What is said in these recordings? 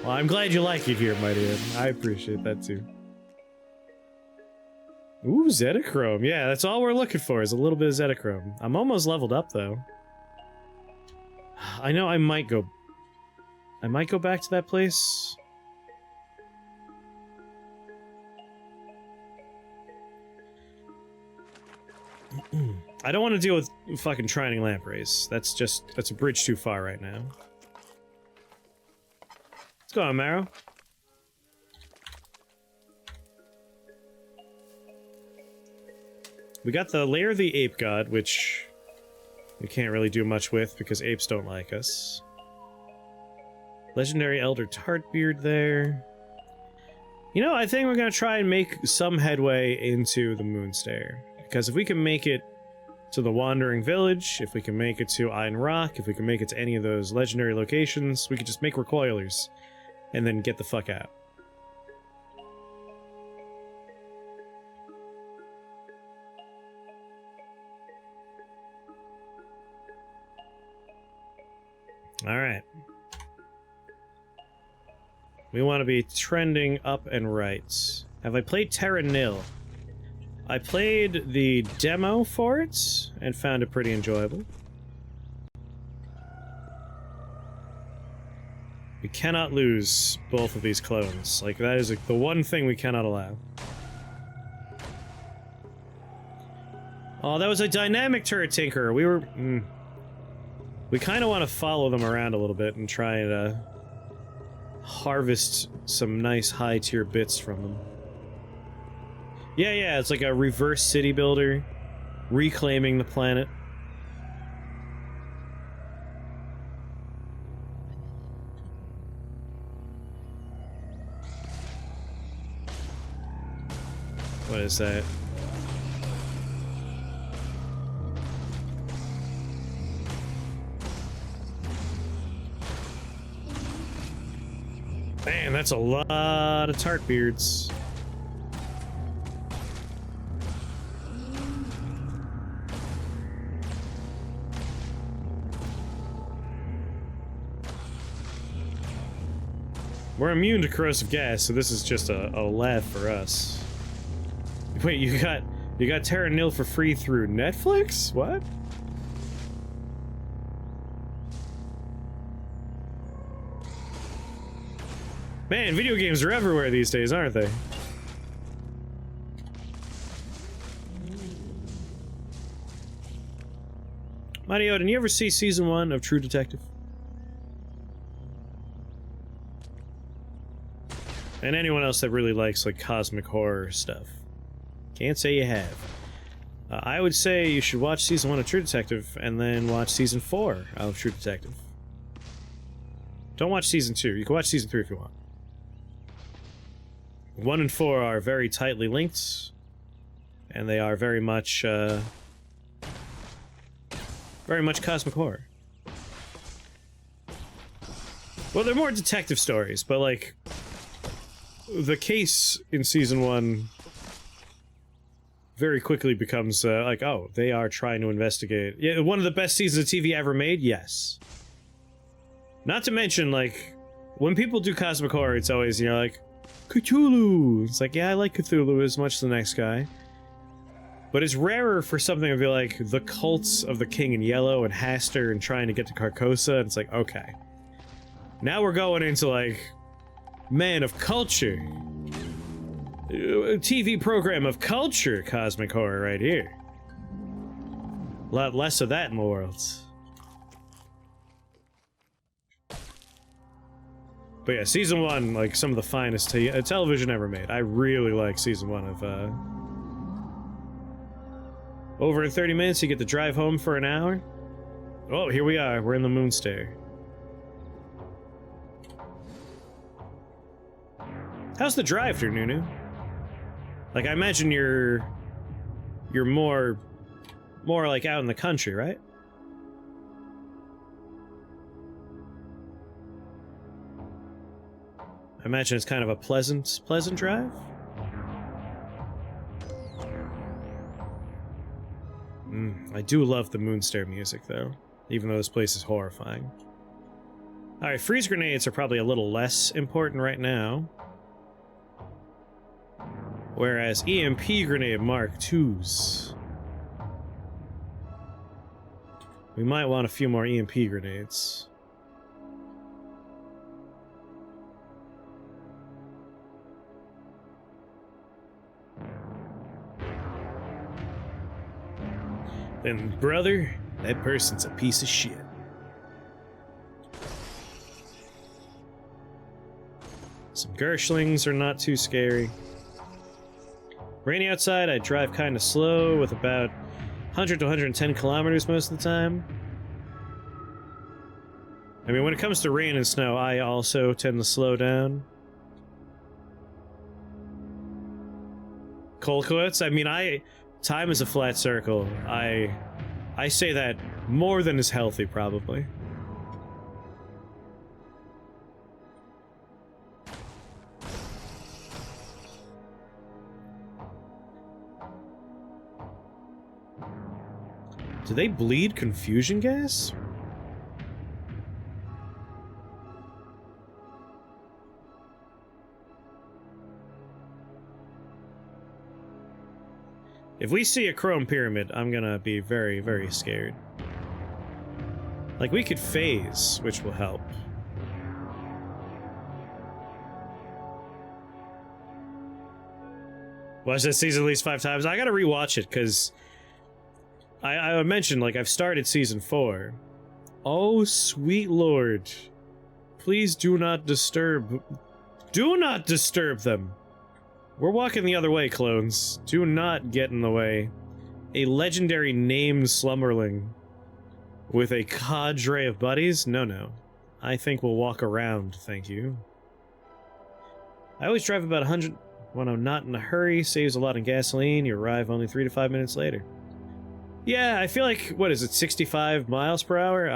Well, I'm glad you like it here, my dude. I appreciate that too. Ooh, Zetachrome. Yeah, that's all we're looking for is a little bit of Zetachrome. I'm almost leveled up though. I know I might go back to that place. I don't want to deal with fucking Trining Lampreys. That's a bridge too far right now. Let's go on, Marrow. We got the Lair of the Ape God, which we can't really do much with because apes don't like us. Legendary Elder Tartbeard there. You know, I think we're gonna try and make some headway into the Moonstair. Because if we can make it to the Wandering Village, if we can make it to Iron Rock, if we can make it to any of those legendary locations, we could just make recoilers and then get the fuck out. Alright. We want to be trending up and right. Have I played Terra Nil? I played the demo for it and found it pretty enjoyable. We cannot lose both of these clones. Like, that is the one thing we cannot allow. Oh, that was a dynamic turret tinker. We were... We kind of want to follow them around a little bit and try and harvest some nice high-tier bits from them. Yeah, it's like a reverse city builder, reclaiming the planet. What is that? Man, that's a lot of Tartbeards. We're immune to corrosive gas, so this is just a laugh for us. Wait, you got Terra Nil for free through Netflix? What? Man, video games are everywhere these days, aren't they? MacLeod, did you ever see season 1 of True Detective? And anyone else that really likes, like, cosmic horror stuff. Can't say you have. I would say you should watch season 1 of True Detective, and then watch season 4 of True Detective. Don't watch season 2. You can watch season 3 if you want. 1 and 4 are very tightly linked, and they are very much cosmic horror. Well, they're more detective stories, but, like, the case in season 1 very quickly becomes, like, oh, they are trying to investigate. Yeah, one of the best seasons of TV ever made? Yes. Not to mention, like, when people do cosmic horror, it's always, you know, like, Cthulhu! It's like, yeah, I like Cthulhu as much as the next guy. But it's rarer for something to be like, the cults of the King in Yellow and Hastur and trying to get to Carcosa, and it's like, okay. Now we're going into, like, man of culture. A TV program of culture cosmic horror right here. A lot less of that in the world. But yeah, season 1, like, some of the finest television ever made. I really like season 1 of, Over in 30 minutes, you get to drive home for an hour. Oh, here we are. We're in the Moonstair. How's the drive through, Nunu? Like, I imagine you're more like out in the country, right? I imagine it's kind of a pleasant drive. I do love the Moonstair music, though, even though this place is horrifying. Alright, freeze grenades are probably a little less important right now. Whereas EMP grenade Mark IIs. We might want a few more EMP grenades. Then, brother, that person's a piece of shit. Some Gershlings are not too scary. Rainy outside, I drive kind of slow with about 100 to 110 kilometers most of the time. I mean, when it comes to rain and snow, I also tend to slow down. Cold quotes? I mean, time is a flat circle. I say that more than is healthy, probably. Do they bleed confusion gas? If we see a chrome pyramid, I'm gonna be very, very scared. Like, we could phase, which will help. Watch that season at least 5 times. I gotta rewatch it, because I mentioned, like, I've started season 4. Oh, sweet lord. Please do not disturb. Do not disturb them. We're walking the other way, clones. Do not get in the way. A legendary named slumberling with a cadre of buddies? No, no. I think we'll walk around, thank you. I always drive about 100 when I'm not in a hurry. Saves a lot in gasoline. You arrive only 3 to 5 minutes later. Yeah, I feel like, what is it, 65 miles per hour?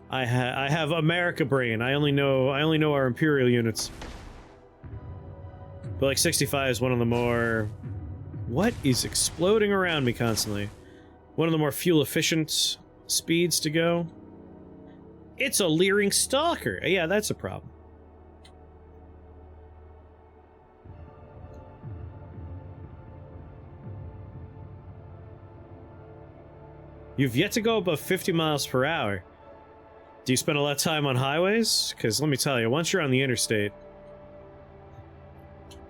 I have America brain. I only know our Imperial units. But like 65 is one of the more... What is exploding around me constantly? One of the more fuel-efficient speeds to go. It's a leering stalker. Yeah, that's a problem. You've yet to go above 50 miles per hour. Do you spend a lot of time on highways? Because let me tell you, once you're on the interstate...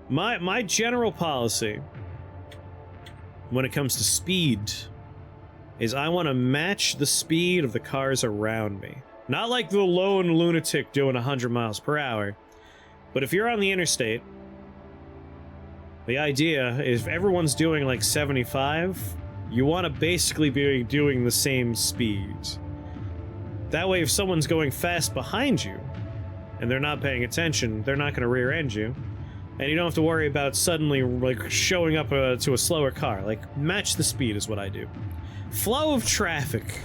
My general policy when it comes to speed is I want to match the speed of the cars around me. Not like the lone lunatic doing 100 miles per hour, but if you're on the interstate, the idea is if everyone's doing like 75, you want to basically be doing the same speed. That way, if someone's going fast behind you and they're not paying attention, they're not going to rear-end you. And you don't have to worry about suddenly, like, showing up to a slower car. Like, match the speed is what I do. Flow of traffic.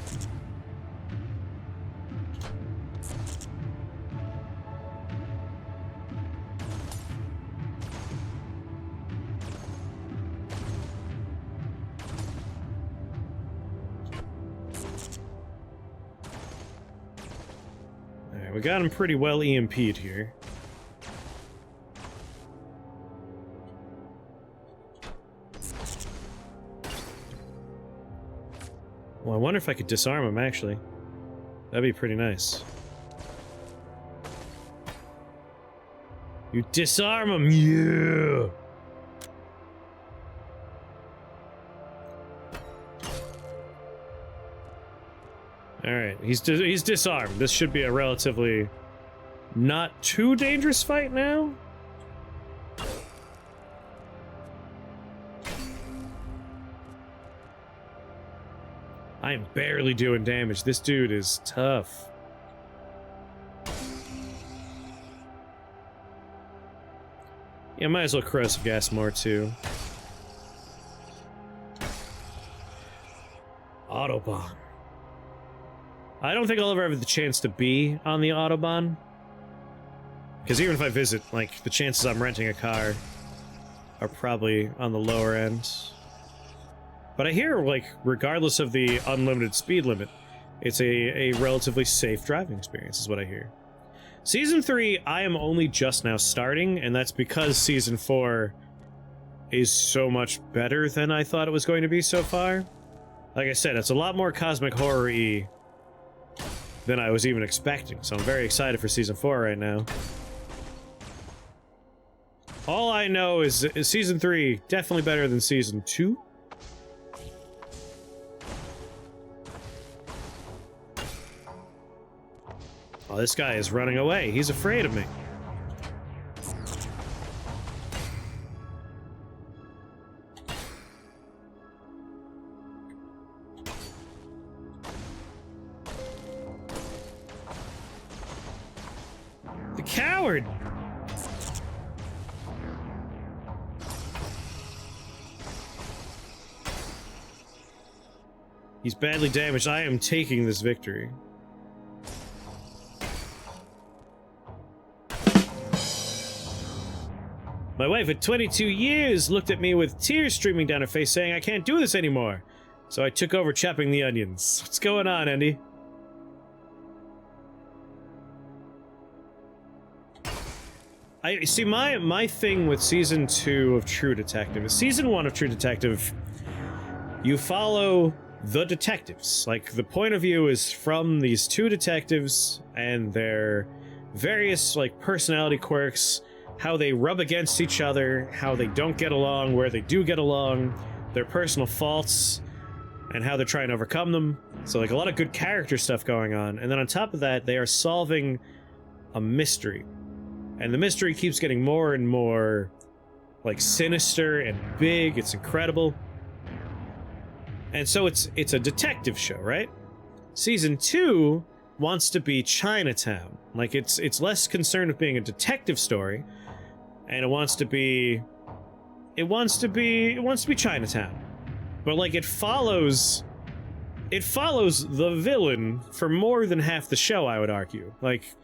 Alright, we got him pretty well EMP'd here. Well, I wonder if I could disarm him, actually. That'd be pretty nice. You disarm him, yeah! Alright, he's disarmed. This should be a relatively not too dangerous fight now. I am barely doing damage. This dude is tough. Yeah, might as well corrosive gas more too. Autobahn. I don't think I'll ever have the chance to be on the Autobahn. Because even if I visit, like, the chances I'm renting a car are probably on the lower end. But I hear, like, regardless of the unlimited speed limit, it's a relatively safe driving experience, is what I hear. Season 3, I am only just now starting, and that's because Season 4 is so much better than I thought it was going to be so far. Like I said, it's a lot more cosmic horror-y than I was even expecting, so I'm very excited for Season 4 right now. All I know is Season 3 definitely better than Season 2. Oh, this guy is running away. He's afraid of me. The coward! He's badly damaged. I am taking this victory. My wife at 22 years looked at me with tears streaming down her face saying I can't do this anymore. So I took over chopping the onions. What's going on, Andy? I see my thing with Season 2 of True Detective is Season 1 of True Detective, you follow the detectives. Like, the point of view is from these two detectives and their various, like, personality quirks, how they rub against each other, how they don't get along, where they do get along, their personal faults, and how they're trying to overcome them. So, like, a lot of good character stuff going on. And then on top of that, they are solving a mystery. And the mystery keeps getting more and more, like, sinister and big. It's incredible. And so it's a detective show, right? Season 2 wants to be Chinatown. Like, it's less concerned with being a detective story, and it wants to be Chinatown. But, like, it follows the villain for more than half the show, I would argue. Like,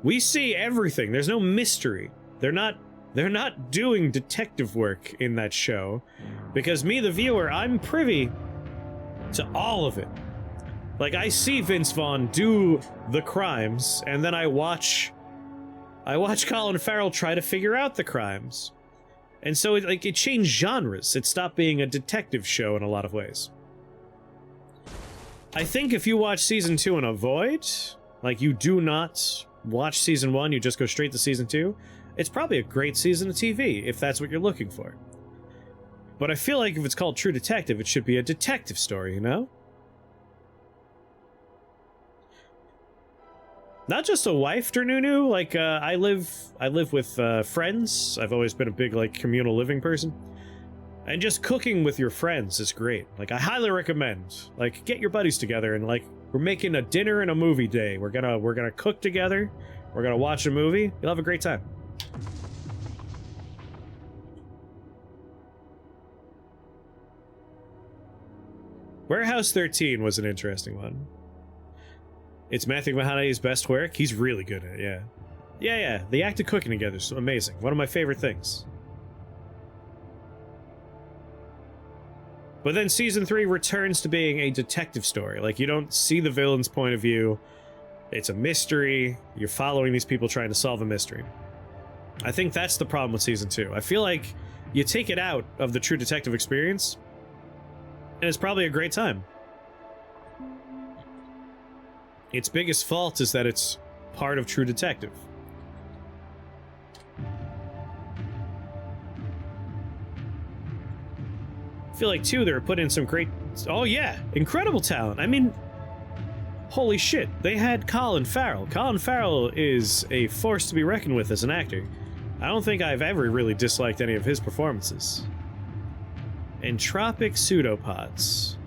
we see everything. There's no mystery. They're not doing detective work in that show, because me, the viewer, I'm privy to all of it. Like, I see Vince Vaughn do the crimes, and then I watch Colin Farrell try to figure out the crimes. And so it changed genres. It stopped being a detective show in a lot of ways. I think if you watch Season 2 and avoid, like, you do not watch Season 1, you just go straight to Season 2, it's probably a great season of TV, if that's what you're looking for. But I feel like if it's called True Detective, it should be a detective story, you know? Not just a wife, Dernunu. Like, I live with friends. I've always been a big, like, communal living person. And just cooking with your friends is great. Like, I highly recommend. Like, get your buddies together and, like, we're making a dinner and a movie day. We're gonna cook together. We're gonna watch a movie. You'll have a great time. Warehouse 13 was an interesting one. It's Matthew McConaughey's best work. He's really good at it, yeah. Yeah. The act of cooking together is amazing. One of my favorite things. But then Season 3 returns to being a detective story. Like, you don't see the villain's point of view. It's a mystery. You're following these people trying to solve a mystery. I think that's the problem with Season 2. I feel like you take it out of the True Detective experience, and it's probably a great time. Its biggest fault is that it's part of True Detective. I feel like, too, they were putting in some great... Oh, yeah! Incredible talent! I mean... Holy shit, they had Colin Farrell. Colin Farrell is a force to be reckoned with as an actor. I don't think I've ever really disliked any of his performances. Entropic pseudopods.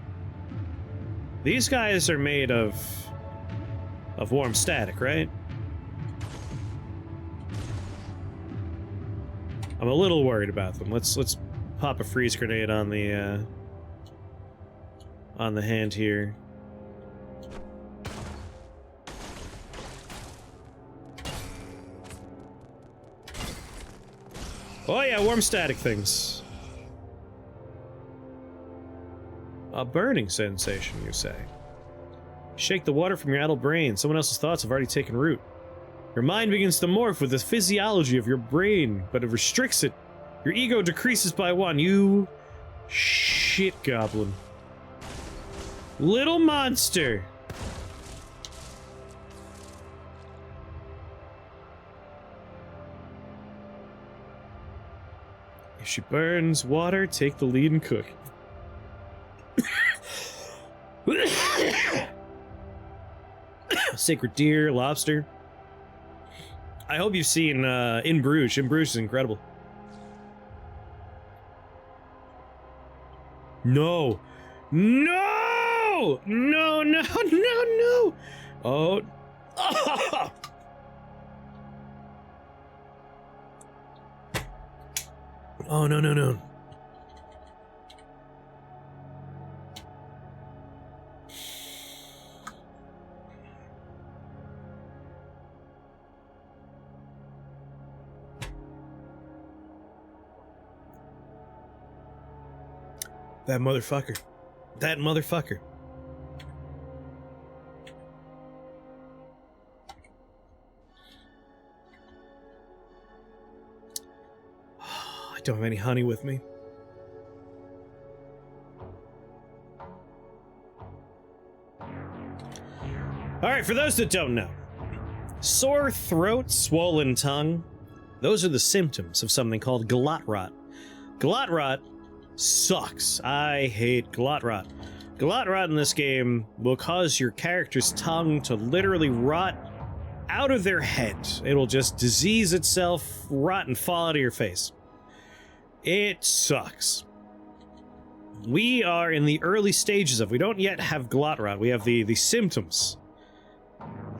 These guys are made of warm static, right? I'm a little worried about them. Let's pop a freeze grenade on the hand here. Oh yeah, warm static things. A burning sensation, you say? Shake the water from your adult brain. Someone else's thoughts have already taken root. Your mind begins to morph with the physiology of your brain, but it restricts it. Your ego decreases by 1. You shit goblin. Little monster. If she burns water, take the lead and cook. Sacred deer, lobster. I hope you've seen In Bruges. In Bruges is incredible. No. No! No, no, no, no! Oh. Oh, no, no, no. That motherfucker. That motherfucker. I don't have any honey with me. Alright, for those that don't know, sore throat, swollen tongue, those are the symptoms of something called glot rot. Glot rot sucks. I hate glot rot. Glot rot in this game will cause your character's tongue to literally rot out of their head. It'll just disease itself, rot, and fall out of your face. It sucks. We are in the early stages of, we don't yet have glot rot, we have the symptoms.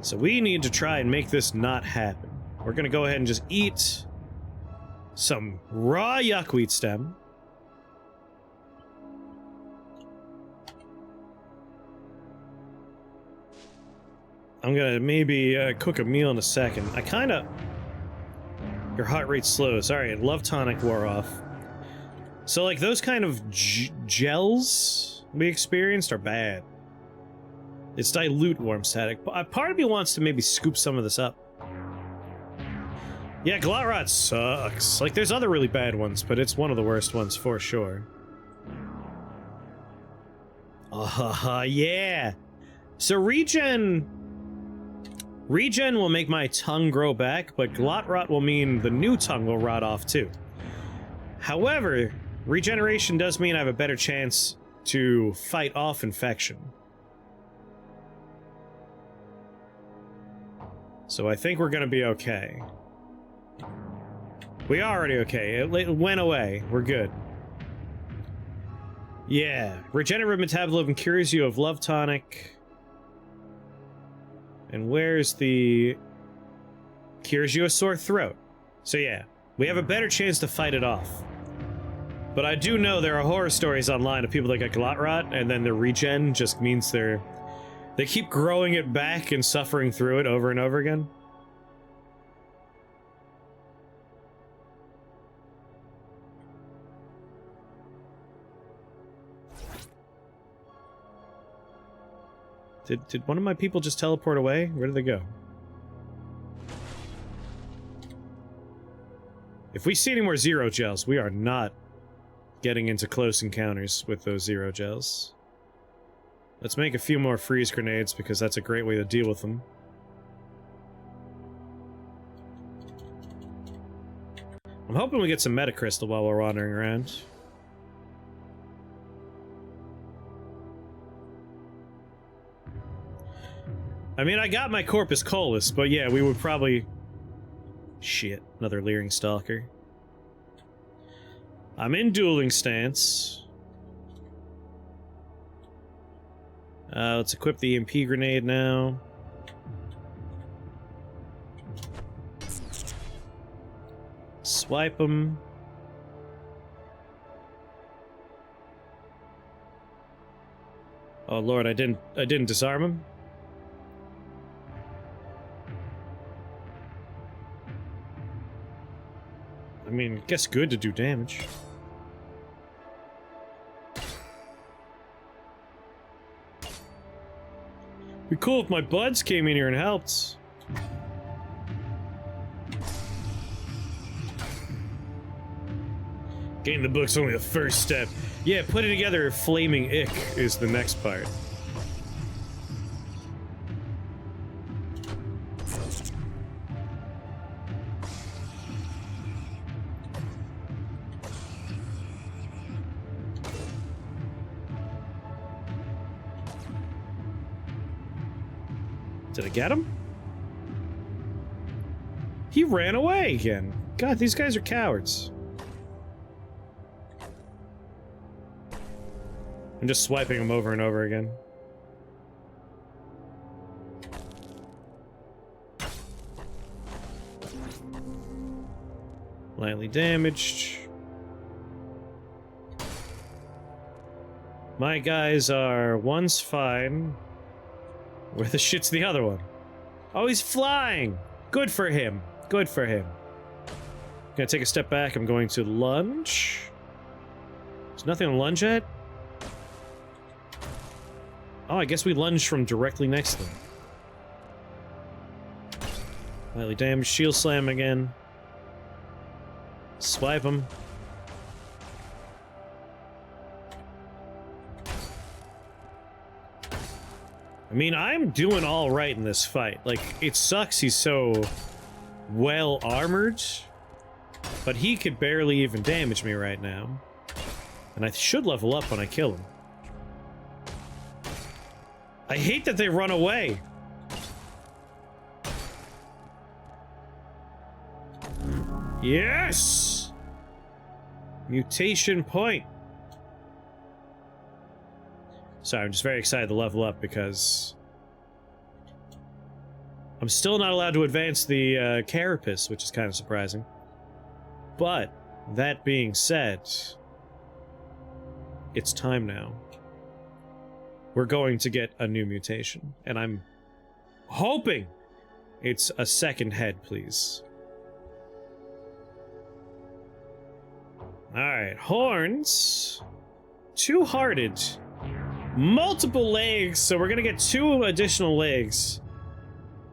So we need to try and make this not happen. We're gonna go ahead and just eat some raw yuckweed stem. I'm gonna maybe cook a meal in a second. I kinda... Your heart rate slows. Alright, love tonic wore off. So, like, those kind of gels we experienced are bad. It's dilute warm static. Part of me wants to maybe scoop some of this up. Yeah, glot rot sucks. Like, there's other really bad ones, but it's one of the worst ones for sure. Yeah! So regen will make my tongue grow back, but glot rot will mean the new tongue will rot off too. However, regeneration does mean I have a better chance to fight off infection. So I think we're gonna be okay. We are already okay. It went away. We're good. Yeah. Regenerative metabolism cures you of love tonic. And where's the... Cures you a sore throat. So yeah, we have a better chance to fight it off. But I do know there are horror stories online of people that get glot rot, and then their regen just means they keep growing it back and suffering through it over and over again. Did one of my people just teleport away? Where did they go? If we see any more zero gels, we are not getting into close encounters with those zero gels. Let's make a few more freeze grenades, because that's a great way to deal with them. I'm hoping we get some metacrystal while we're wandering around. I mean, I got my Corpus Colis, but yeah, we would probably... Shit, another Leering Stalker. I'm in dueling stance. Let's equip the EMP grenade now. Swipe him. Oh lord, I didn't disarm him. I mean, guess good to do damage. Be cool if my buds came in here and helped. Getting the book's only the first step. Yeah, putting together Flaming Ick is the next part. Did I get him? He ran away again. God, these guys are cowards. I'm just swiping them over and over again. Lightly damaged. My guys are... one's fine. Where the shit's the other one? Oh, he's flying! Good for him. Good for him. Gonna take a step back. I'm going to lunge. There's nothing to lunge at? Oh, I guess we lunge from directly next to them. Lightly damaged. Shield slam again. Swipe him. I mean, I'm doing all right in this fight. Like, it sucks he's so well armored, but he could barely even damage me right now. And I should level up when I kill him. I hate that they run away. Yes! Mutation point. Sorry, I'm just very excited to level up because I'm still not allowed to advance the carapace, which is kind of surprising. But that being said, it's time now. We're going to get a new mutation, and I'm hoping it's a second head, please. Alright, horns. Two-hearted. Multiple legs, so we're gonna get 2 additional legs.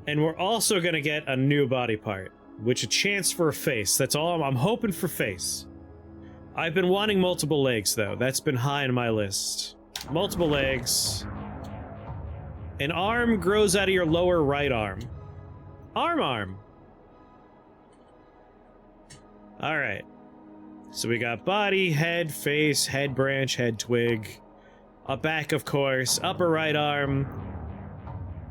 And we're also gonna get a new body part, which a chance for a face. That's all. I'm hoping for face. I've been wanting multiple legs, though. That's been high on my list. Multiple legs. An arm grows out of your lower right arm. Arm. Alright. So we got body, head, face, head branch, head twig. A back, of course. Upper right arm.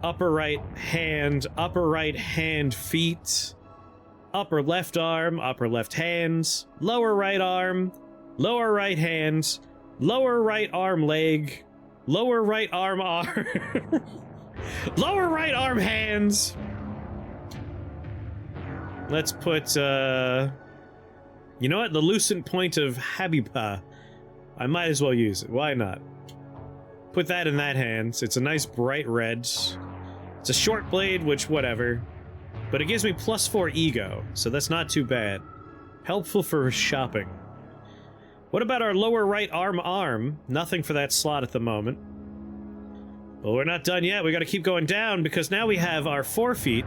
Upper right hand. Upper right hand, feet. Upper left arm. Upper left hands. Lower right arm. Lower right hand. Lower right arm leg. Lower right arm arm. Lower right arm hands. Let's put, you know what? The lucent point of Habiba. I might as well use it. Why not? Put that in that hand. It's a nice bright red. It's a short blade, which whatever. But it gives me +4 ego, so that's not too bad. Helpful for shopping. What about our lower right arm? Nothing for that slot at the moment. But we're not done yet. We gotta keep going down, because now we have our forefeet,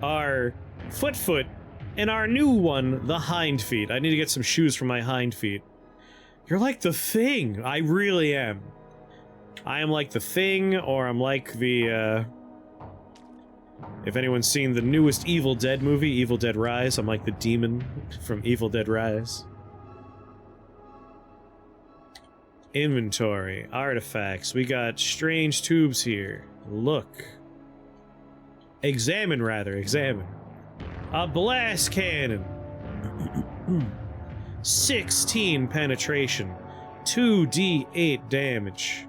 our foot, and our new one, the hind feet. I need to get some shoes for my hind feet. You're like the Thing. I really am. I am like the Thing, or I'm like the, if anyone's seen the newest Evil Dead movie, Evil Dead Rise, I'm like the demon from Evil Dead Rise. Inventory. Artifacts. We got strange tubes here. Look. Examine, rather. Examine. A blast cannon. 16 penetration. 2d8 damage.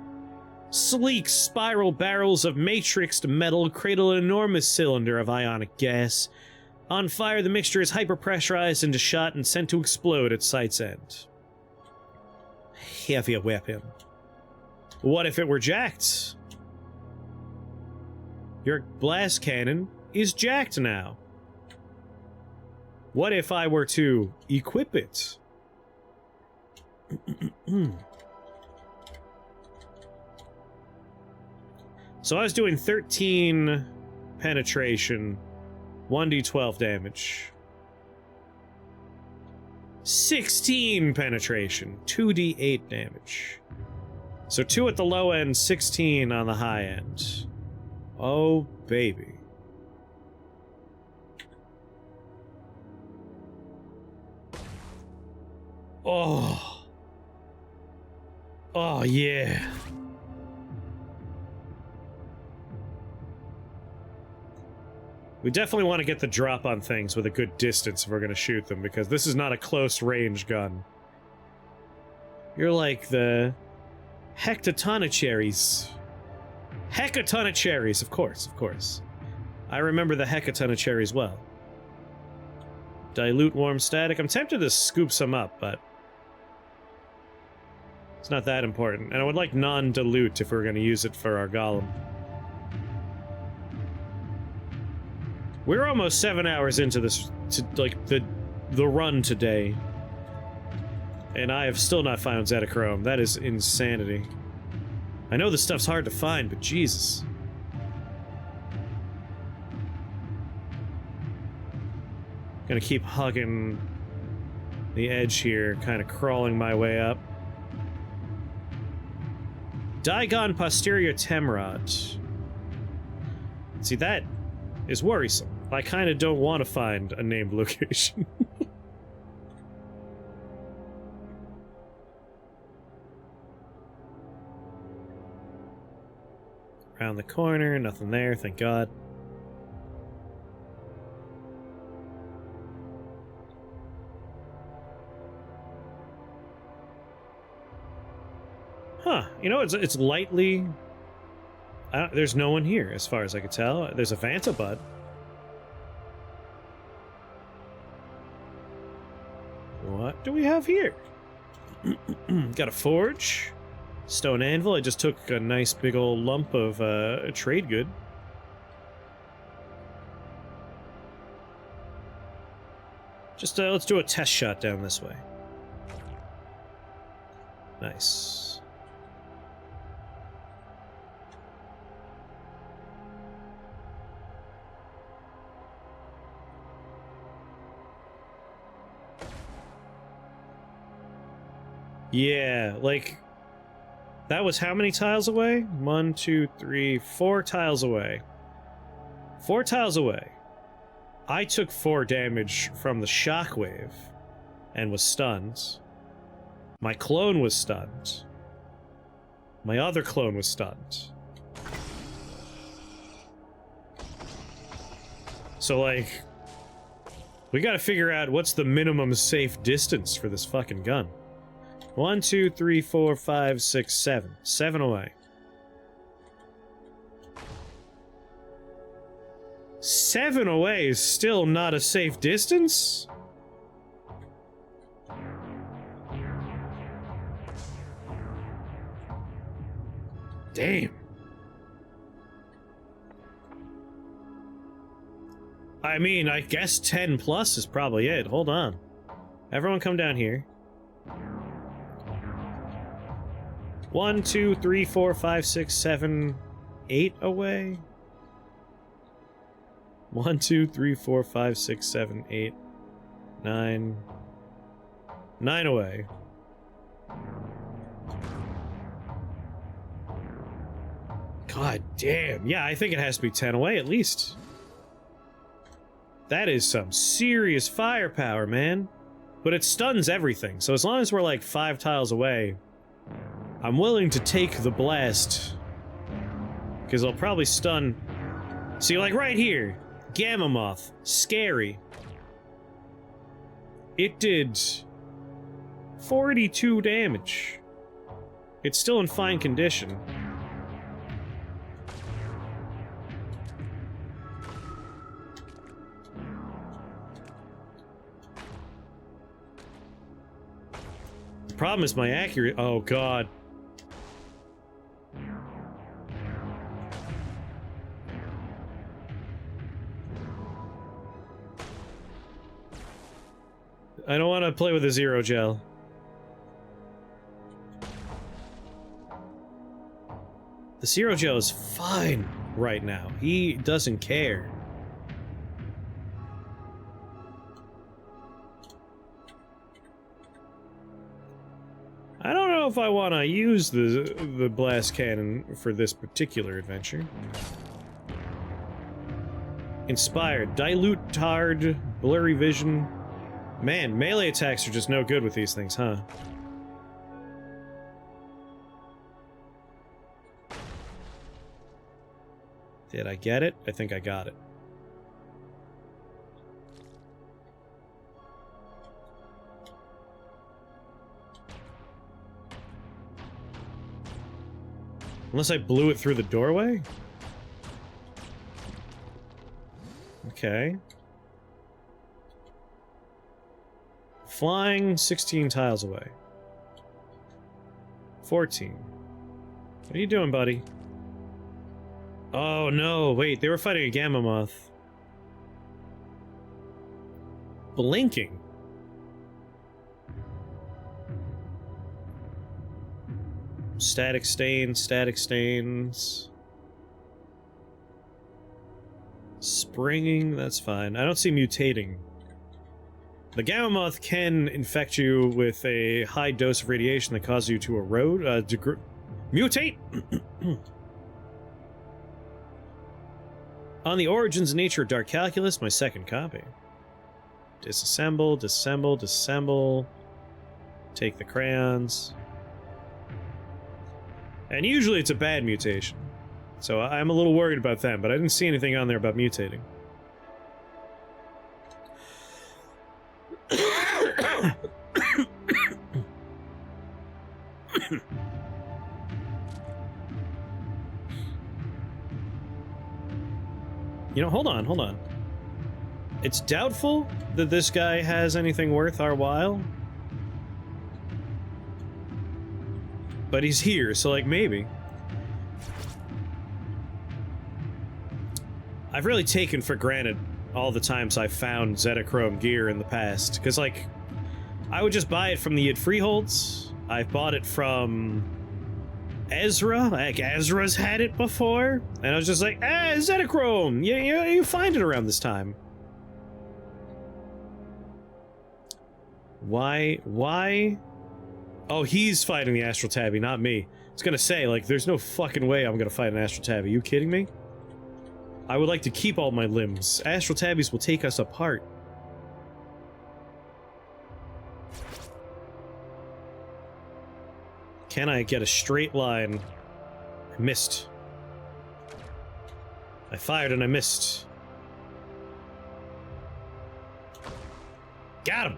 Sleek spiral barrels of matrixed metal cradle an enormous cylinder of ionic gas. On fire, the mixture is hyperpressurized into shot and sent to explode at sight's end. Heavy weapon. What if it were jacked? Your blast cannon is jacked now. What if I were to equip it? So I was doing 13 penetration, 1d12 damage. 16 penetration, 2d8 damage. So 2 at the low end, 16 on the high end. Oh, baby. Oh. Oh, yeah. We definitely want to get the drop on things with a good distance if we're going to shoot them, because this is not a close-range gun. You're like the hectaton of cherries. Hecaton of cherries, of course, of course. I remember the hecaton of cherries well. Dilute warm static. I'm tempted to scoop some up, but it's not that important. And I would like non-dilute if we're going to use it for our golem. We're almost 7 hours into this, like, the run today. And I have still not found Zetachrome. That is insanity. I know this stuff's hard to find, but Jesus. Gonna keep hugging the edge here, kind of crawling my way up. Digon posterior temrod. See, that is worrisome. I kind of don't want to find a named location. Around the corner, nothing there, thank God. Huh, you know, it's lightly... there's no one here, as far as I could tell. There's a Vantabud. What do we have here? Got a forge. Stone anvil. I just took a nice big old lump of trade good. Just let's do a test shot down this way. Nice. Yeah, like, that was how many tiles away? 1, 2, 3, 4 tiles away. 4 tiles away. I took 4 damage from the shockwave and was stunned. My clone was stunned. My other clone was stunned. So, like, we gotta figure out what's the minimum safe distance for this fucking gun. 1, 2, 3, 4, 5, 6, 7. 7 away. 7 away is still not a safe distance? Damn. I mean, I guess 10 plus is probably it. Hold on. Everyone come down here. 1, 2, 3, 4, 5, 6, 7, 8 away. 1, 2, 3, 4, 5, 6, 7, 8, 9. 9 away. God damn. Yeah, I think it has to be 10 away at least. That is some serious firepower, man. But it stuns everything, so as long as we're like 5 tiles away, I'm willing to take the blast. Because I'll probably stun... See, like right here, Gamma Moth, scary. It did 42 damage. It's still in fine condition. The problem is my accuracy. Oh god. I don't want to play with a zero gel. The zero gel is fine right now. He doesn't care. know if I want to use the blast cannon for this particular adventure. Inspired. Dilute Tard. Blurry Vision. Man, melee attacks are just no good with these things, huh? Did I get it? I think I got it. Unless I blew it through the doorway? Okay. Flying 16 tiles away. 14. What are you doing, buddy? Oh no, wait, they were fighting a gamma moth. Blinking. Static stains, static stains. Springing, that's fine. I don't see mutating. The gamma moth can infect you with a high dose of radiation that causes you to erode, mutate! On the Origins and Nature of Dark Calculus, my second copy. Disassemble, disassemble, disassemble. Take the crayons. And usually it's a bad mutation. So I'm a little worried about them, but I didn't see anything on there about mutating. You know, hold on, hold on. It's doubtful that this guy has anything worth our while. But he's here, so, like, maybe. I've really taken for granted all the times I've found Zetachrome gear in the past. Because, like, I would just buy it from the Yid Freeholds. I've bought it from Ezra. Like, Ezra's had it before. And I was just like, Zetachrome! You find it around this time. Why? Oh, he's fighting the Astral Tabby, not me. I was gonna say, like, there's no fucking way I'm gonna fight an Astral Tabby. Are you kidding me? I would like to keep all my limbs. Astral Tabbies will take us apart. Can I get a straight line? I missed. I fired and I missed. Got him!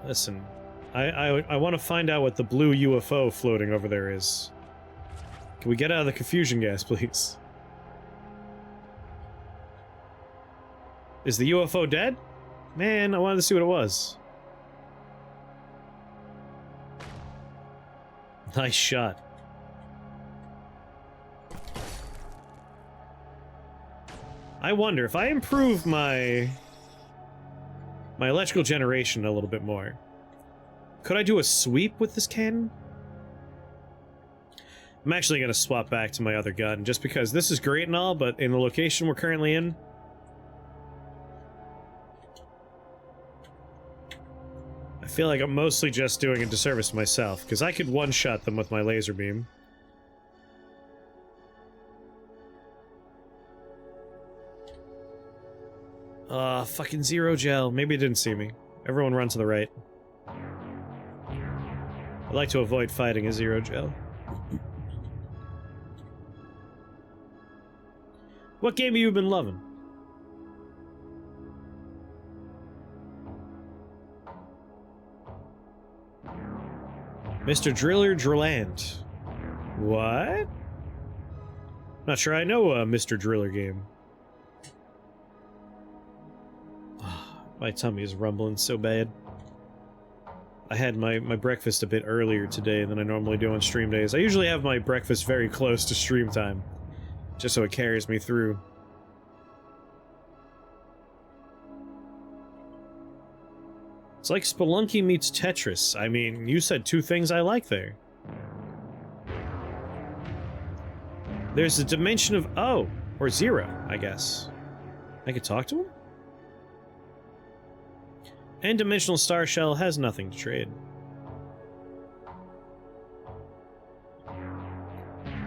Listen, I want to find out what the blue UFO floating over there is. Can we get out of the confusion gas, please? Is the UFO dead? Man, I wanted to see what it was. Nice shot. I wonder, if I improve my electrical generation a little bit more, could I do a sweep with this cannon? I'm actually going to swap back to my other gun, just because this is great and all, but in the location we're currently in, I feel like I'm mostly just doing a disservice to myself, because I could one-shot them with my laser beam. Fucking zero gel. Maybe it didn't see me. Everyone run to the right. I'd like to avoid fighting a zero gel. What game have you been loving? Mr. Driller Drilland. What? Not sure I know a Mr. Driller game. My tummy is rumbling so bad. I had my breakfast a bit earlier today than I normally do on stream days. I usually have my breakfast very close to stream time, just so it carries me through. It's like Spelunky meets Tetris. I mean, you said two things I like there. There's a dimension of O, or 0, I guess. I could talk to him? N-dimensional star shell has nothing to trade.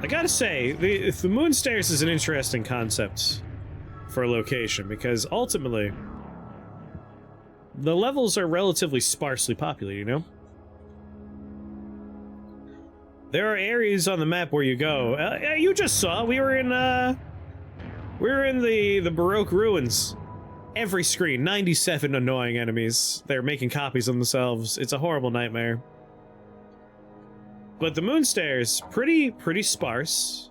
I gotta say, the Moonstairs is an interesting concept for a location, because ultimately, the levels are relatively sparsely populated, you know? There are areas on the map where you go. You just saw, we were in the Baroque ruins. Every screen, 97 annoying enemies. They're making copies of themselves. It's a horrible nightmare. But the Moonstairs, pretty sparse.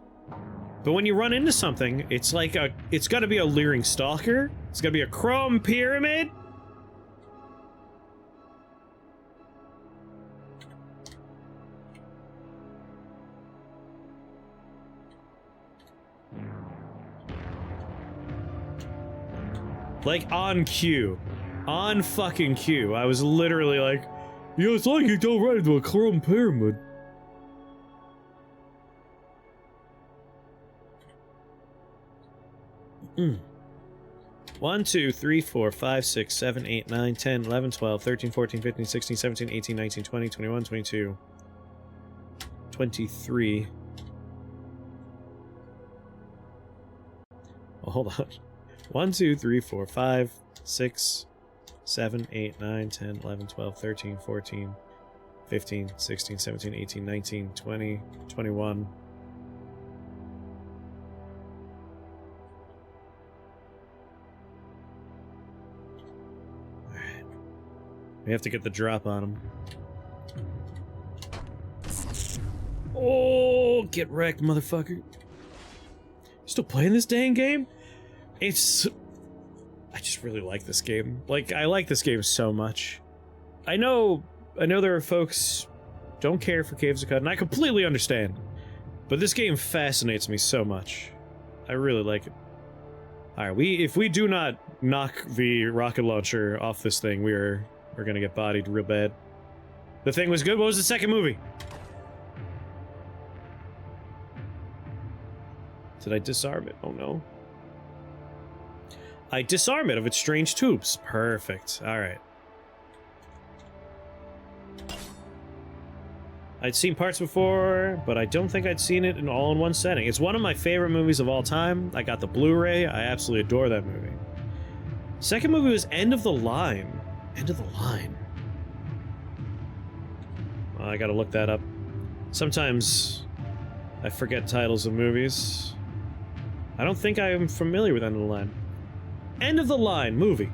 But when you run into something, it's like it's gotta be a leering stalker. It's gotta be a chrome pyramid. Like, on cue. On fucking cue. I was literally like, yeah, it's like you don't run into a chrome pyramid. Mm. 1, 2, 3, 4, 5, 6, 7, 8, 9, 10, 11, 12, 13, 14, 15, 16, 17, 18, 19, 20, 21, 22, 23. Oh, hold on. 1, 2, 3, 4, 5, 6, 7, 8, 9, 10, 11, 12, 13, 14, 15, 16, 17, 18, 19, 20, 21. Alright. We have to get the drop on him. Oh, get wrecked, motherfucker. Still playing this dang game? I just really like this game. Like, I like this game so much. I know there are folks who don't care for Caves of Cud, and I completely understand. But this game fascinates me so much. I really like it. Alright, if we do not knock the rocket launcher off this thing, we're gonna get bodied real bad. The thing was good. What was the second movie? Did I disarm it? Oh no. I disarm it of its strange tubes. Perfect. Alright. I'd seen parts before, but I don't think I'd seen it in all in one setting. It's one of my favorite movies of all time. I got the Blu-ray. I absolutely adore that movie. Second movie was End of the Line. End of the Line. Well, I gotta look that up. Sometimes I forget titles of movies. I don't think I am familiar with End of the Line. End of the Line movie.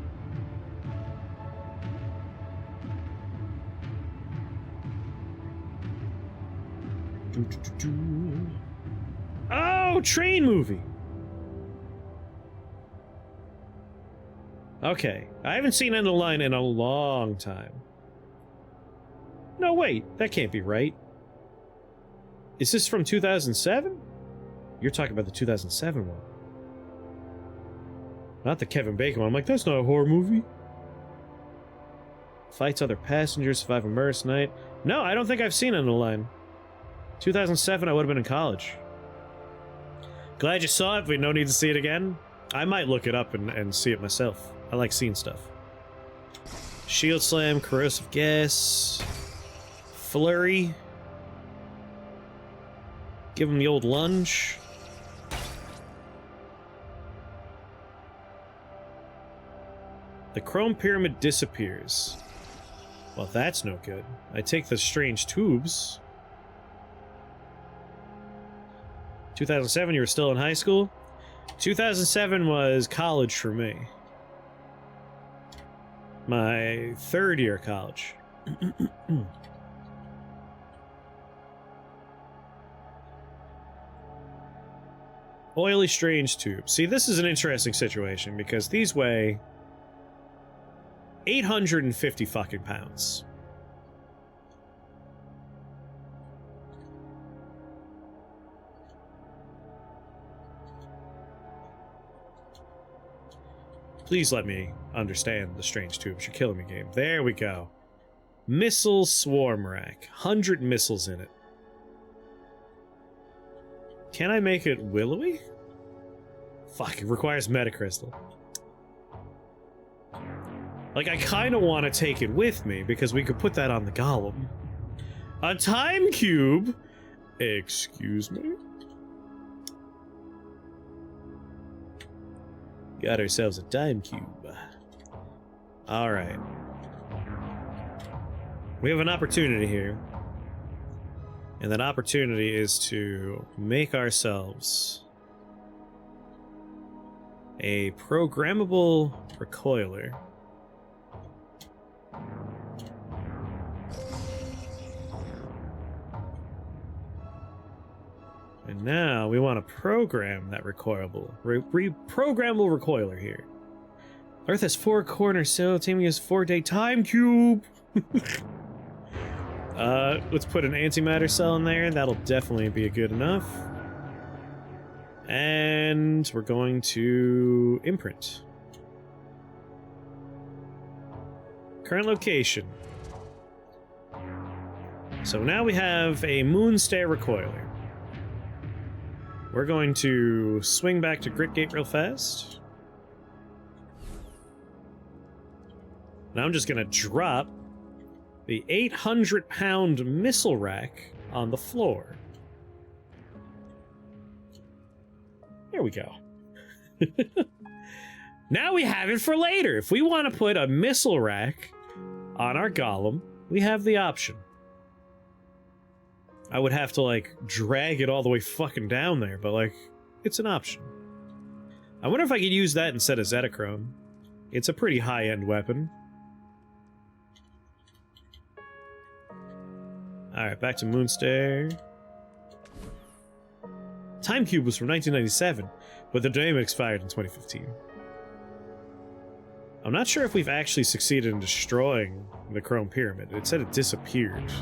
Oh, train movie. Okay, I haven't seen End of the Line in a long time. No, wait, that can't be right. Is this from 2007? You're talking about the 2007 one. Not the Kevin Bacon one. I'm like, that's not a horror movie. Fights other passengers, survive a murderous night. No, I don't think I've seen End of the Line. 2007, I would have been in college. Glad you saw it, but no need to see it again. I might look it up and see it myself. I like seeing stuff. Shield Slam, Corrosive Gas, Flurry. Give him the old lunge. The Chrome Pyramid disappears. Well, that's no good. I take the strange tubes. 2007, you were still in high school? 2007 was college for me. My third year of college. Oily strange tubes. See, this is an interesting situation because these weigh 850 fucking pounds. Please let me understand the strange tubes. You're killing me, game. There we go. Missile swarm rack. 100 missiles in it. Can I make it willowy? Fuck, it requires metacrystal. Like, I kind of want to take it with me, because we could put that on the golem. A time cube? Excuse me? Got ourselves a time cube. Alright. We have an opportunity here. And that opportunity is to make ourselves a programmable recoiler. And now we want to program that programmable recoiler here. Earth has 4 corners, so Tammy has 4-day time cube. Let's put an antimatter cell in there. That'll definitely be good enough. And we're going to imprint. Current location. So now we have a Moonstairs recoiler. We're going to swing back to Gritgate real fast. Now I'm just gonna drop the 800-pound missile rack on the floor. There we go. Now we have it for later. If we want to put a missile rack on our golem, we have the option. I would have to, like, drag it all the way fucking down there, but, like, it's an option. I wonder if I could use that instead of Zetachrome. It's a pretty high-end weapon. Alright, back to Moonstairs. Time Cube was from 1997, but the name expired in 2015. I'm not sure if we've actually succeeded in destroying the Chrome Pyramid. It said it disappeared.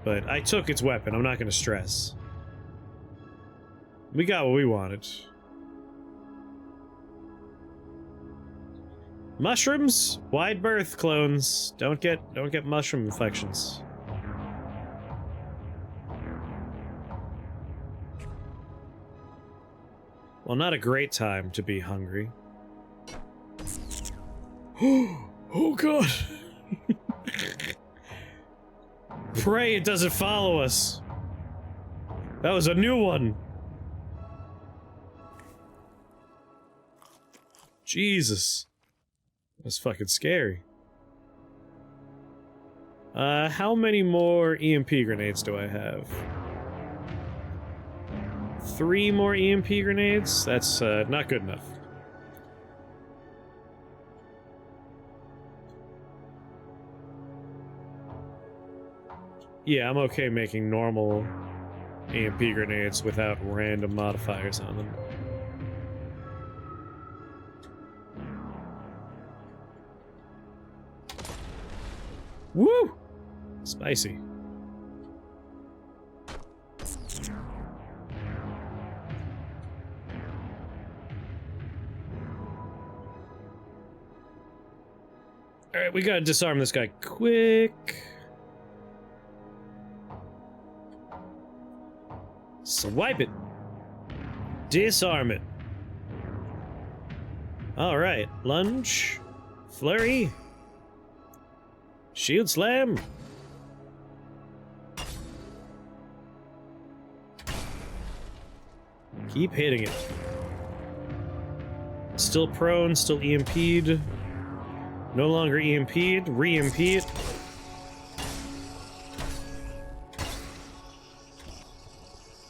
But I took its weapon, I'm not gonna stress. We got what we wanted. Mushrooms? Wide berth, clones. Don't get mushroom infections. Well, not a great time to be hungry. Oh god! Pray it doesn't follow us. That was a new one. Jesus. That's fucking scary. How many more EMP grenades do I have? 3 more EMP grenades? That's, not good enough. Yeah, I'm okay making normal EMP grenades without random modifiers on them. Woo! Spicy. Alright, we gotta disarm this guy quick. Swipe it. Disarm it. Alright, lunge. Flurry. Shield slam. Keep hitting it. Still prone, still EMP'd. No longer EMP'd, re-EMP it.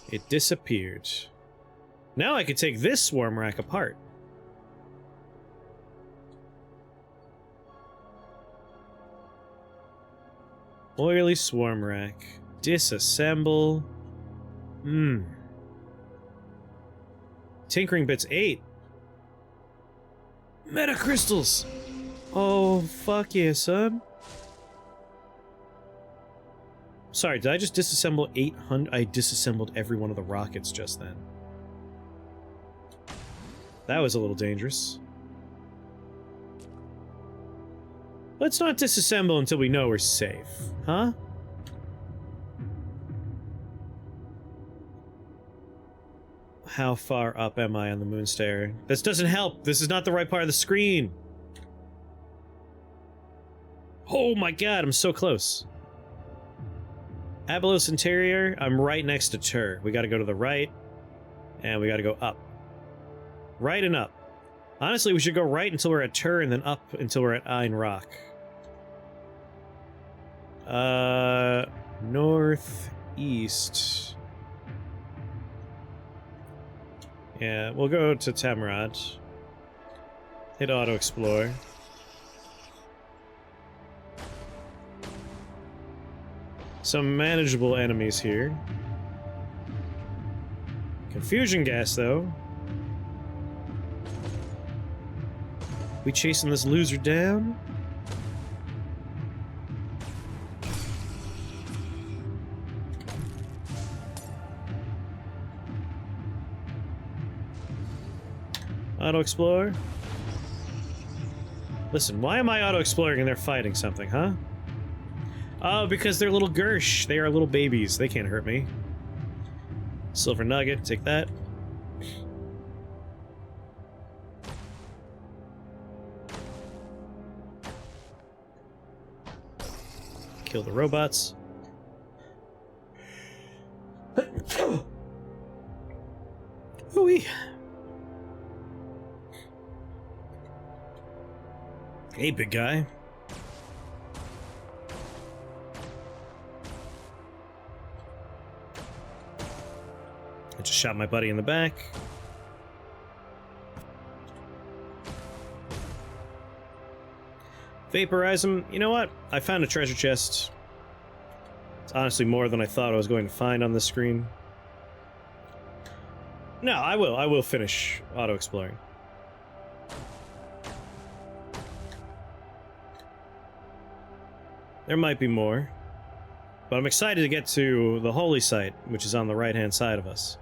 It disappeared. Now I could take this swarm rack apart. Oily swarm rack. Disassemble. Tinkering bits 8. Metacrystals! Oh, fuck yeah, son. Sorry, did I just disassemble 800? I disassembled every one of the rockets just then. That was a little dangerous. Let's not disassemble until we know we're safe, huh? How far up am I on the Moonstair? This doesn't help. This is not the right part of the screen. Oh my god, I'm so close. Abylos Interior, I'm right next to Tur. We gotta go to the right, and we gotta go up. Right and up. Honestly, we should go right until we're at Tur, and then up until we're at Ein Rock. Northeast. Yeah, we'll go to Tamarad. Hit auto-explore. Some manageable enemies here. Confusion gas, though. We chasing this loser down? Auto-explore. Listen, why am I auto-exploring and they're fighting something, huh? Oh, because they're little Gersh. They are little babies. They can't hurt me. Silver nugget, take that. Kill the robots. Ooh-wee. Hey, big guy. I just shot my buddy in the back. Vaporize him. You know what? I found a treasure chest. It's honestly more than I thought I was going to find on this screen. No, I will finish auto-exploring. There might be more. But I'm excited to get to the holy site, which is on the right-hand side of us.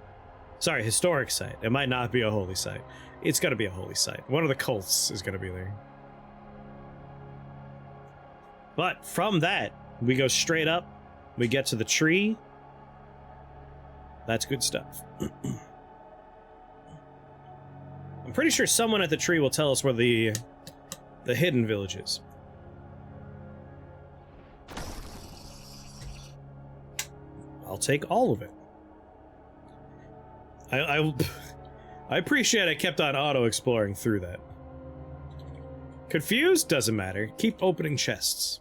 Sorry, historic site. It might not be a holy site. It's gotta be a holy site. One of the cults is gonna be there. But from that, we go straight up. We get to the tree. That's good stuff. I'm pretty sure someone at the tree will tell us where the hidden village is. I'll take all of it. I appreciate I kept on auto-exploring through that. Confused? Doesn't matter. Keep opening chests.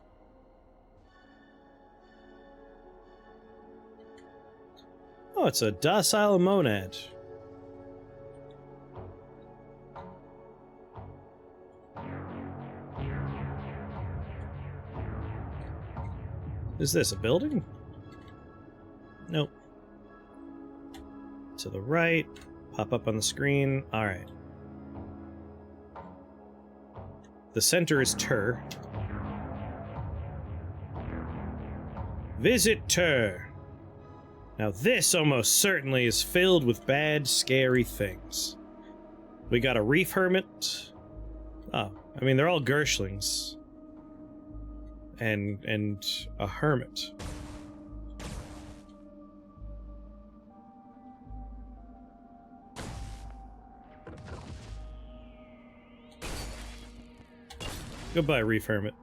Oh, it's a docile monad. Is this a building? Nope. To the right. Pop up on the screen. Alright. The center is Tur. Visit Tur. Now this almost certainly is filled with bad, scary things. We got a reef hermit. Oh, I mean, they're all Gershlings. And a hermit. Goodbye, reef hermit.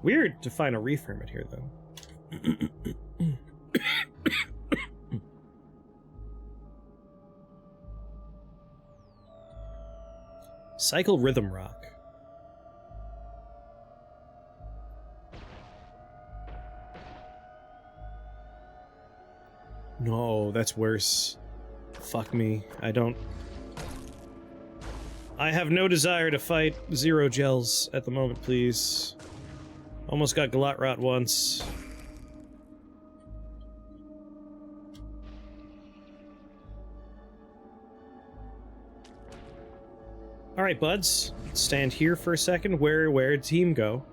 Weird to find a reef hermit here, though. Cycle Rhythm Rock. No, that's worse. Fuck me. I have no desire to fight Zero Gels at the moment, please. Almost got Glot Rot once. Alright, buds. Stand here for a second. Where'd team go?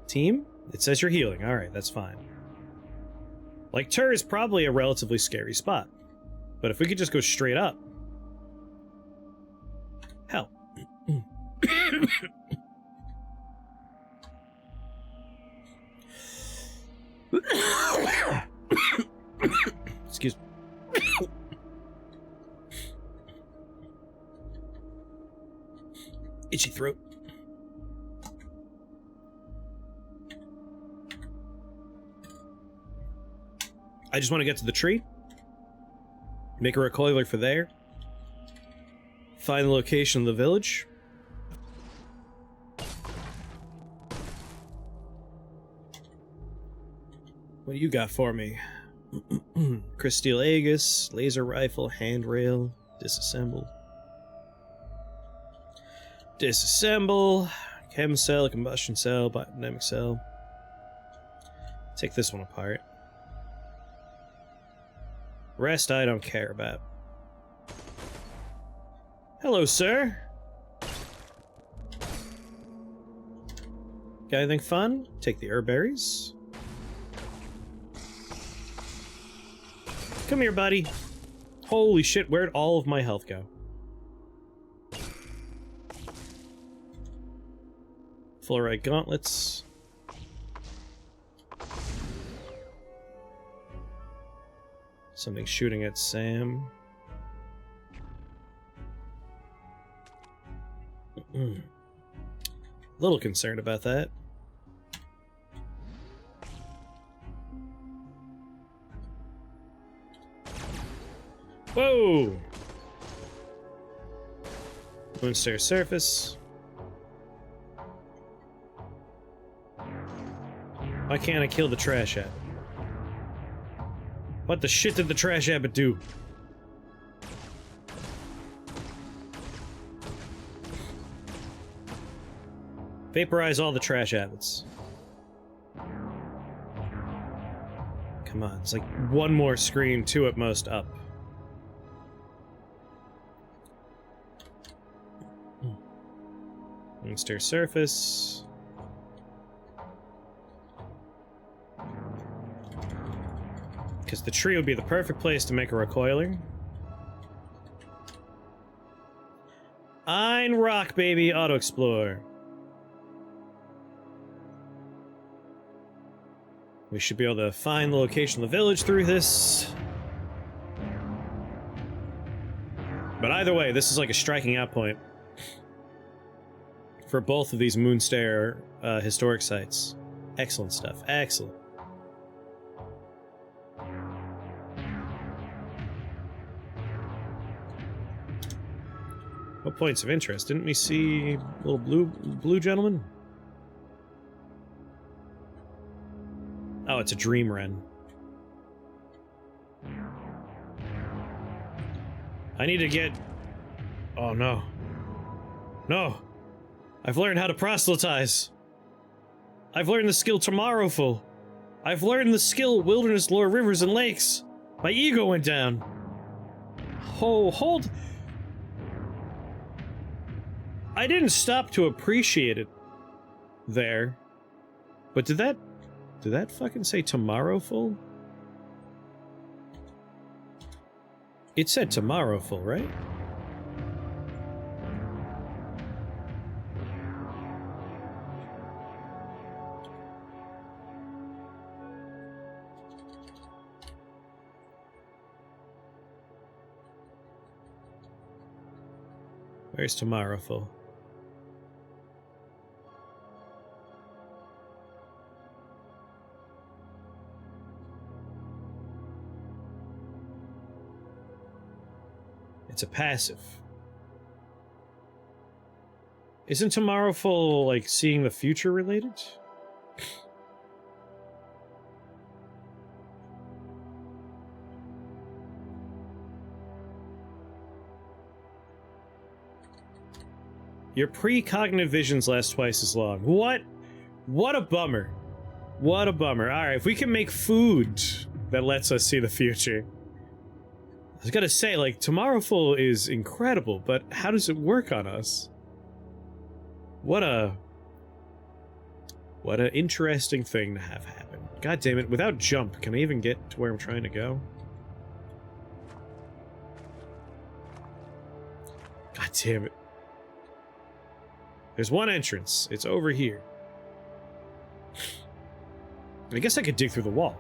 Team? It says you're healing. Alright, that's fine. Like, Tur is probably a relatively scary spot. But if we could just go straight up... Hell. Excuse me. I just want to get to the tree. Make a recoiler for there. Find the location of the village. What do you got for me? Crystal Aegis, laser rifle, handrail, disassemble. Disassemble, chem cell, combustion cell, biodynamic cell. Take this one apart. Rest I don't care about. Hello, sir. Got anything fun? Take the herb berries. Come here, buddy. Holy shit, where'd all of my health go? Fluorite gauntlets. Something shooting at Sam. A little concerned about that. Whoa! Moonstairs surface. Why can't I kill the trash abbot? What the shit did the trash abbot do? Vaporize all the trash abbots. Come on, it's like one more screen, two at most up. Moonstairs surface. Because the tree would be the perfect place to make a recoiler. Ein Rock, baby, auto-explore. We should be able to find the location of the village through this. But either way, this is like a striking out point for both of these Moonstair historic sites. Excellent stuff. Excellent. What points of interest? Didn't we see little blue gentleman? Oh, it's a dream wren. I need to get... Oh, no. No! I've learned how to proselytize! I've learned the skill Tomorrowful! I've learned the skill Wilderness Lore Rivers and Lakes! My ego went down! Oh, hold... I didn't stop to appreciate it there. But did that fucking say Tomorrowful? It said Tomorrowful, right? Where's Tomorrowful? It's a passive. Isn't Tomorrowful, like, seeing the future related? Your precognitive visions last twice as long. What? What a bummer. What a bummer. Alright, if we can make food that lets us see the future. I was gonna say, like, Tomorrowful is incredible, but how does it work on us? What an interesting thing to have happen. God damn it, without jump, can I even get to where I'm trying to go? God damn it. There's one entrance. It's over here. I guess I could dig through the wall.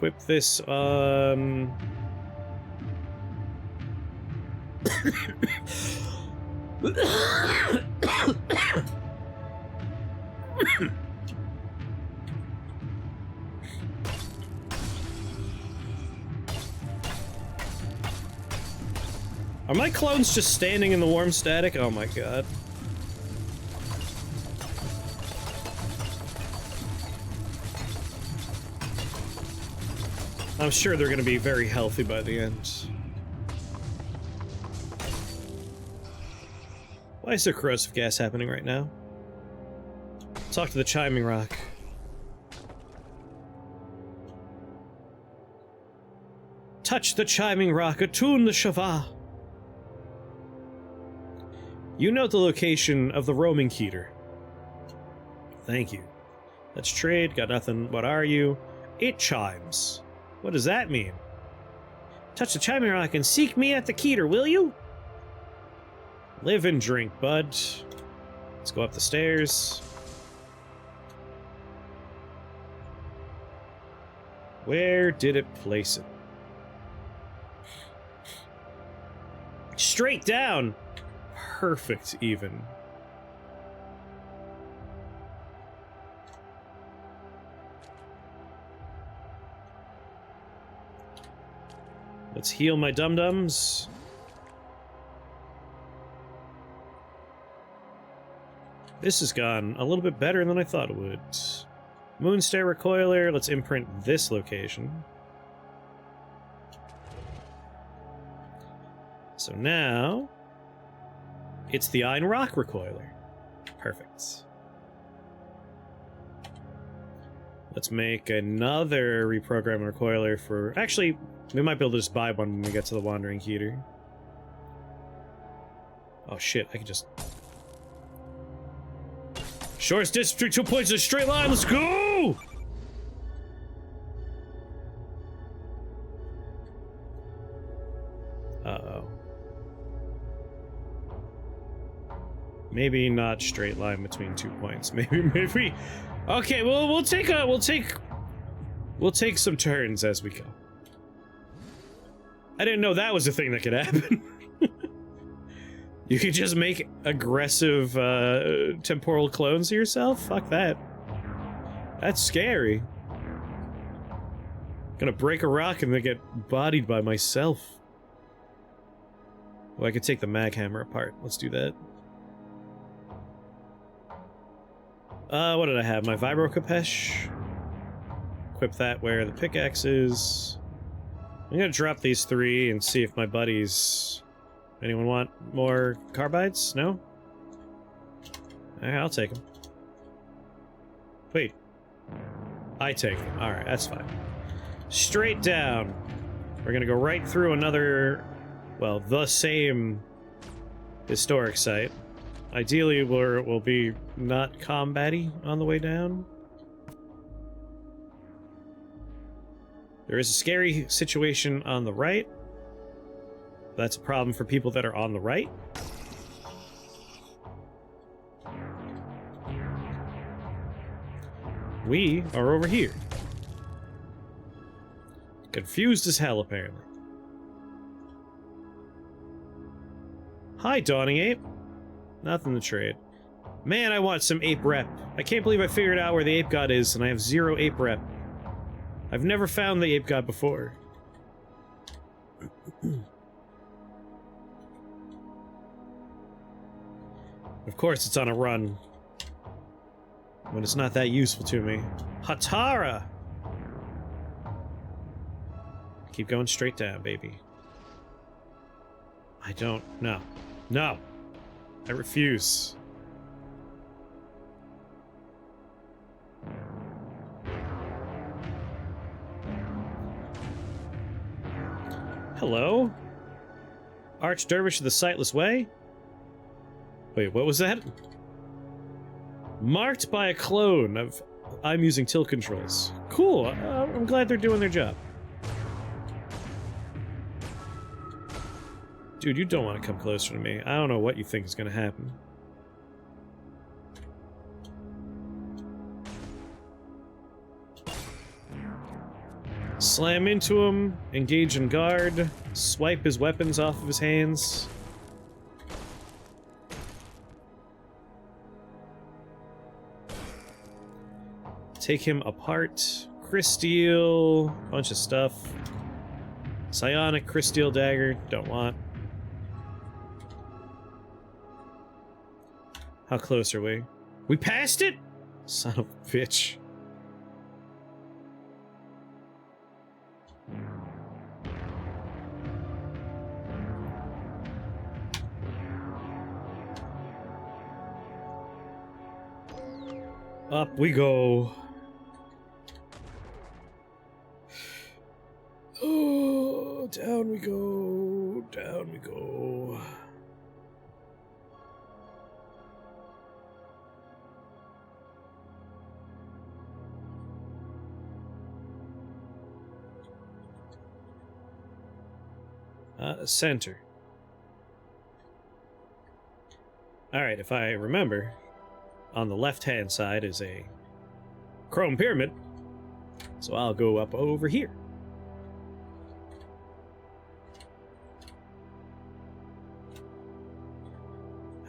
equip this, Are my clones just standing in the warm static? Oh my god. I'm sure they're gonna be very healthy by the end. Why is there corrosive gas happening right now? Talk to the chiming rock. Touch the chiming rock, attune the Shava. You note the location of the roaming keter. Thank you. Let's trade, got nothing, what are you? It chimes. What does that mean? Touch the chiming rock and seek me at the keter, will you? Live and drink, bud. Let's go up the stairs. Where did it place it? Straight down! Perfect, even. Let's heal my dum-dums. This has gone a little bit better than I thought it would. Moonstairs recoiler, let's imprint this location. So now, it's the Iron Rock recoiler. Perfect. Let's make another reprogram recoiler for... Actually, we might be able to just buy one when we get to the Wandering Keter. Oh shit, I can just... Shortest distance between 2 points in a straight line, let's go! Uh-oh. Maybe not straight line between 2 points. Maybe. Okay, well, we'll take some turns as we go. I didn't know that was a thing that could happen. You could just make aggressive temporal clones of yourself? Fuck that. That's scary. Gonna break a rock and then get bodied by myself. Well, I could take the mag hammer apart. Let's do that. What did I have? My Vibro Capesh. Equip that where the pickaxe is. I'm gonna drop these 3 and see if my buddies... Anyone want more carbides? No? I'll take them. Wait. I take them. Alright, that's fine. Straight down. We're gonna go right through another... Well, the same historic site. Ideally, we'll be not combat-y on the way down. There is a scary situation on the right. That's a problem for people that are on the right. We are over here. Confused as hell, apparently. Hi, Dawning Ape. Nothing to trade. Man, I want some ape rep. I can't believe I figured out where the ape god is, and I have 0 ape rep. I've never found the ape god before. Of course it's on a run. When it's not that useful to me. Hatara! Keep going straight down, baby. I don't... No. No! I refuse. Hello? Archdervish of the Sightless Way? Wait, what was that? Marked by a clone of... I'm using tilt controls. Cool, I'm glad they're doing their job. Dude, you don't want to come closer to me. I don't know what you think is going to happen. Slam into him, engage in guard, swipe his weapons off of his hands. Take him apart. Crysteel, bunch of stuff. Psionic, Crysteel dagger, don't want. How close are we? We passed it? Son of a bitch. Up we go. Oh, down we go. Down we go. Center. Alright, if I remember, on the left-hand side is a chrome pyramid, so I'll go up over here.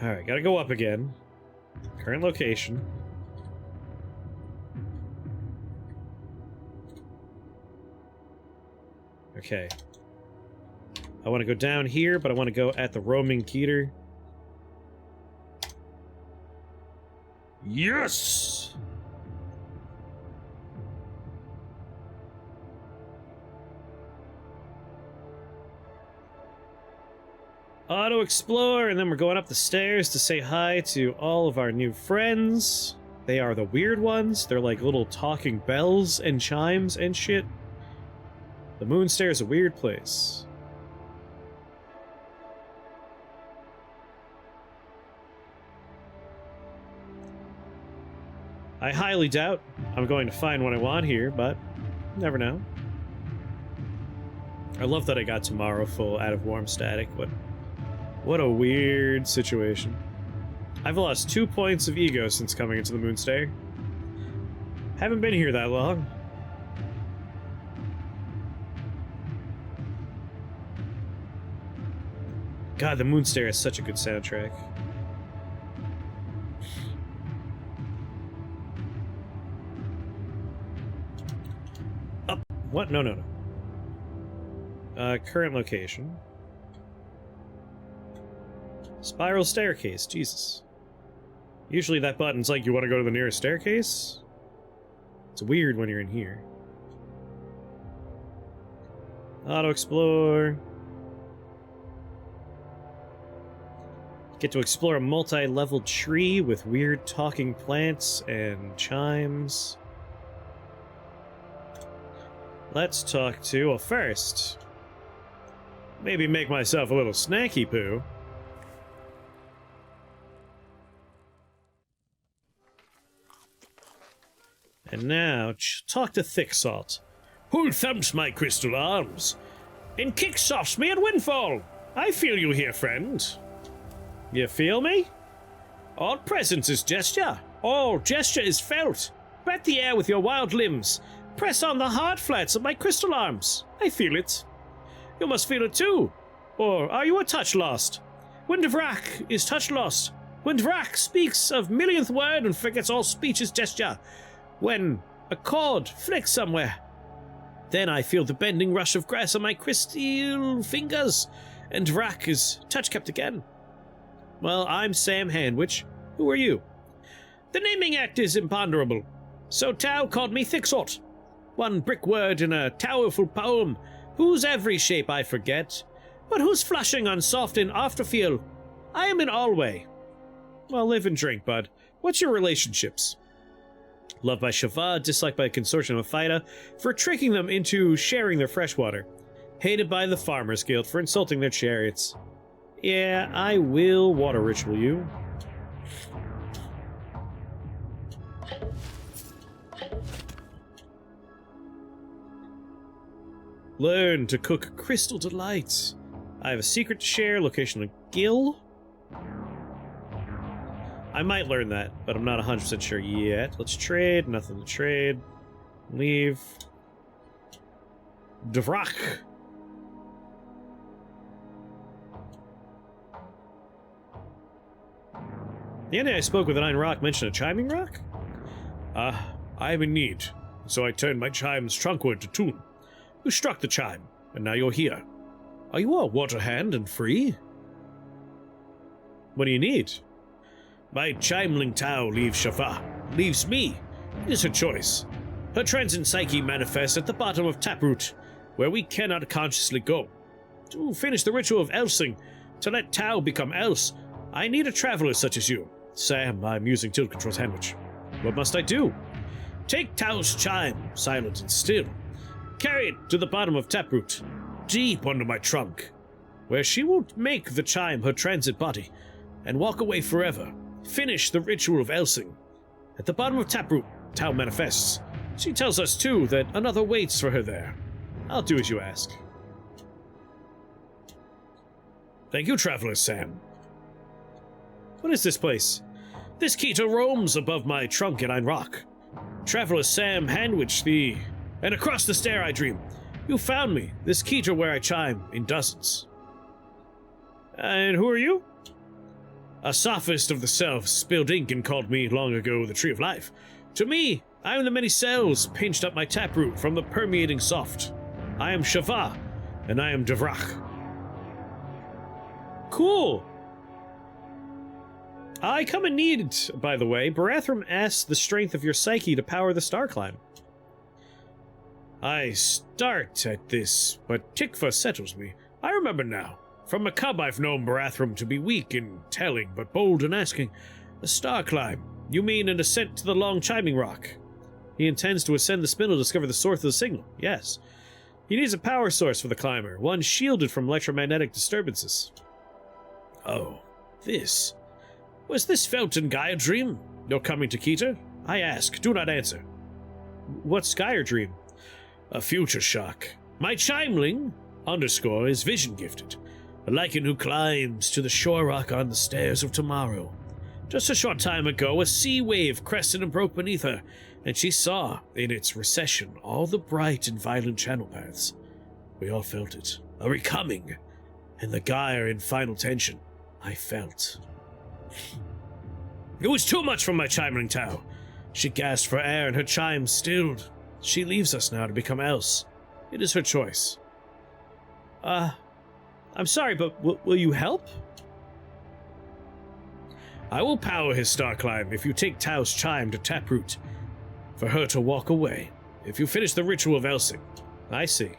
Alright, gotta go up again. Current location. Okay. I want to go down here, but I want to go at the roaming Keter. Yes! Auto explore, and then we're going up the stairs to say hi to all of our new friends. They are the weird ones. They're like little talking bells and chimes and shit. The Moonstairs is a weird place. I highly doubt I'm going to find what I want here, but never know. I love that I got Tomorrow full out of warm static, but what a weird situation. I've lost 2 points of ego since coming into the Moonstair. Haven't been here that long. God, the Moonstair is such a good soundtrack. Up. What? No, no, no. Current location. Spiral staircase. Jesus. Usually that button's like, you want to go to the nearest staircase? It's weird when you're in here. Auto explore. Get to explore a multi-level tree with weird talking plants and chimes. Let's talk to, well, first, maybe make myself a little snacky poo. And now, talk to Thick Salt. Who thumps my crystal arms? And kicksofts me at windfall? I feel you here, friend. You feel me? All presence is gesture. All gesture is felt. Bat the air with your wild limbs. Press on the hard flats of my crystal arms. I feel it. You must feel it too. Or are you a touch lost? When Dvrak is touch lost. When Dvrak speaks of millionth word and forgets all speech is gesture. When a cord flicks somewhere. Then I feel the bending rush of grass on my crystal fingers. And Dvrak is touch kept again. Well, I'm Sam Handwich. Who are you? The naming act is imponderable. So Tao called me Thicksort. One brick word in a towerful poem, whose every shape I forget, but whose flushing on soft and afterfeel, I am in all way. Well, live and drink, bud. What's your relationships? Loved by Shavad, disliked by a consortium of Phyta for tricking them into sharing their freshwater. Hated by the Farmers Guild for insulting their chariots. Yeah, I will water ritual you. Learn to cook crystal delights. I have a secret to share, location of Gill. I might learn that, but I'm not 100% sure yet. Let's trade, nothing to trade. Leave. Dvrak. The ending I spoke with an Iron Rock mentioned a chiming rock? I am in need, so I turned my chime's trunkward to tune. You struck the chime, and now you're here. Are you a water hand and free? What do you need? My chimeling Tau leaves Shafa, leaves me. It is her choice. Her transient psyche manifests at the bottom of Taproot, where we cannot consciously go. To finish the ritual of Elsing, to let Tau become Else, I need a traveler such as you. Sam, I'm using tilt control sandwich. What must I do? Take Tau's chime, silent and still. Carry it to the bottom of Taproot, deep under my trunk, where she will make the chime her transit body, and walk away forever. Finish the ritual of Elsing. At the bottom of Taproot, Tau manifests. She tells us, too, that another waits for her there. I'll do as you ask. Thank you, Traveler Sam. What is this place? This Keter roams above my trunk in Ein Rock. Traveler Sam Handwich thee, and across the stair I dream. You found me, this Keter where I chime, in dozens. And who are you? A sophist of the self spilled ink and called me long ago the Tree of Life. To me, I am the many cells pinched up my taproot from the permeating soft. I am Shava, and I am Dvrak. Cool. I come in need, by the way. Barathrum asks the strength of your psyche to power the star climb. I start at this, but Tikva settles me. I remember now. From a cub I've known Barathrum to be weak in telling, but bold in asking. A star climb. You mean an ascent to the long chiming rock? He intends to ascend the spindle to discover the source of the signal. Yes. He needs a power source for the climber, one shielded from electromagnetic disturbances. Oh, this. Was this felt in Gaia dream? You're coming to Keter? I ask, do not answer. What's Gaia dream? A future shock. My chimeling, _ is vision gifted. A lichen who climbs to the shore rock on the stairs of tomorrow. Just a short time ago, a sea wave crested and broke beneath her, and she saw, in its recession, all the bright and violent channel paths. We all felt it, a recoming, and the Gaia in final tension. I felt. It was too much for my chimeling Tau. She gasped for air and her chime stilled. She leaves us now to become else. It is her choice. I'm sorry, but will you help? I will power his star climb if you take Tau's chime to Taproot, for her to walk away, if you finish the ritual of Elsing. I see.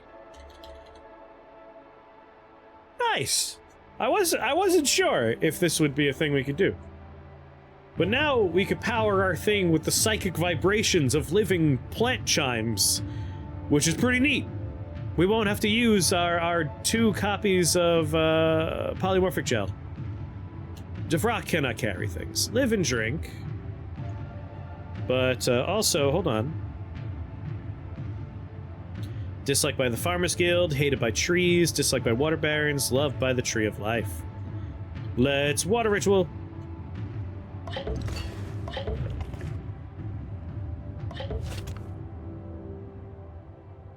Nice! I wasn't sure if this would be a thing we could do. But now we could power our thing with the psychic vibrations of living plant chimes, which is pretty neat. We won't have to use our 2 copies of polymorphic gel. Dvrak cannot carry things. Live and drink. But also, hold on. Disliked by the Farmers Guild, hated by trees, disliked by water barons, loved by the Tree of Life. Let's water ritual.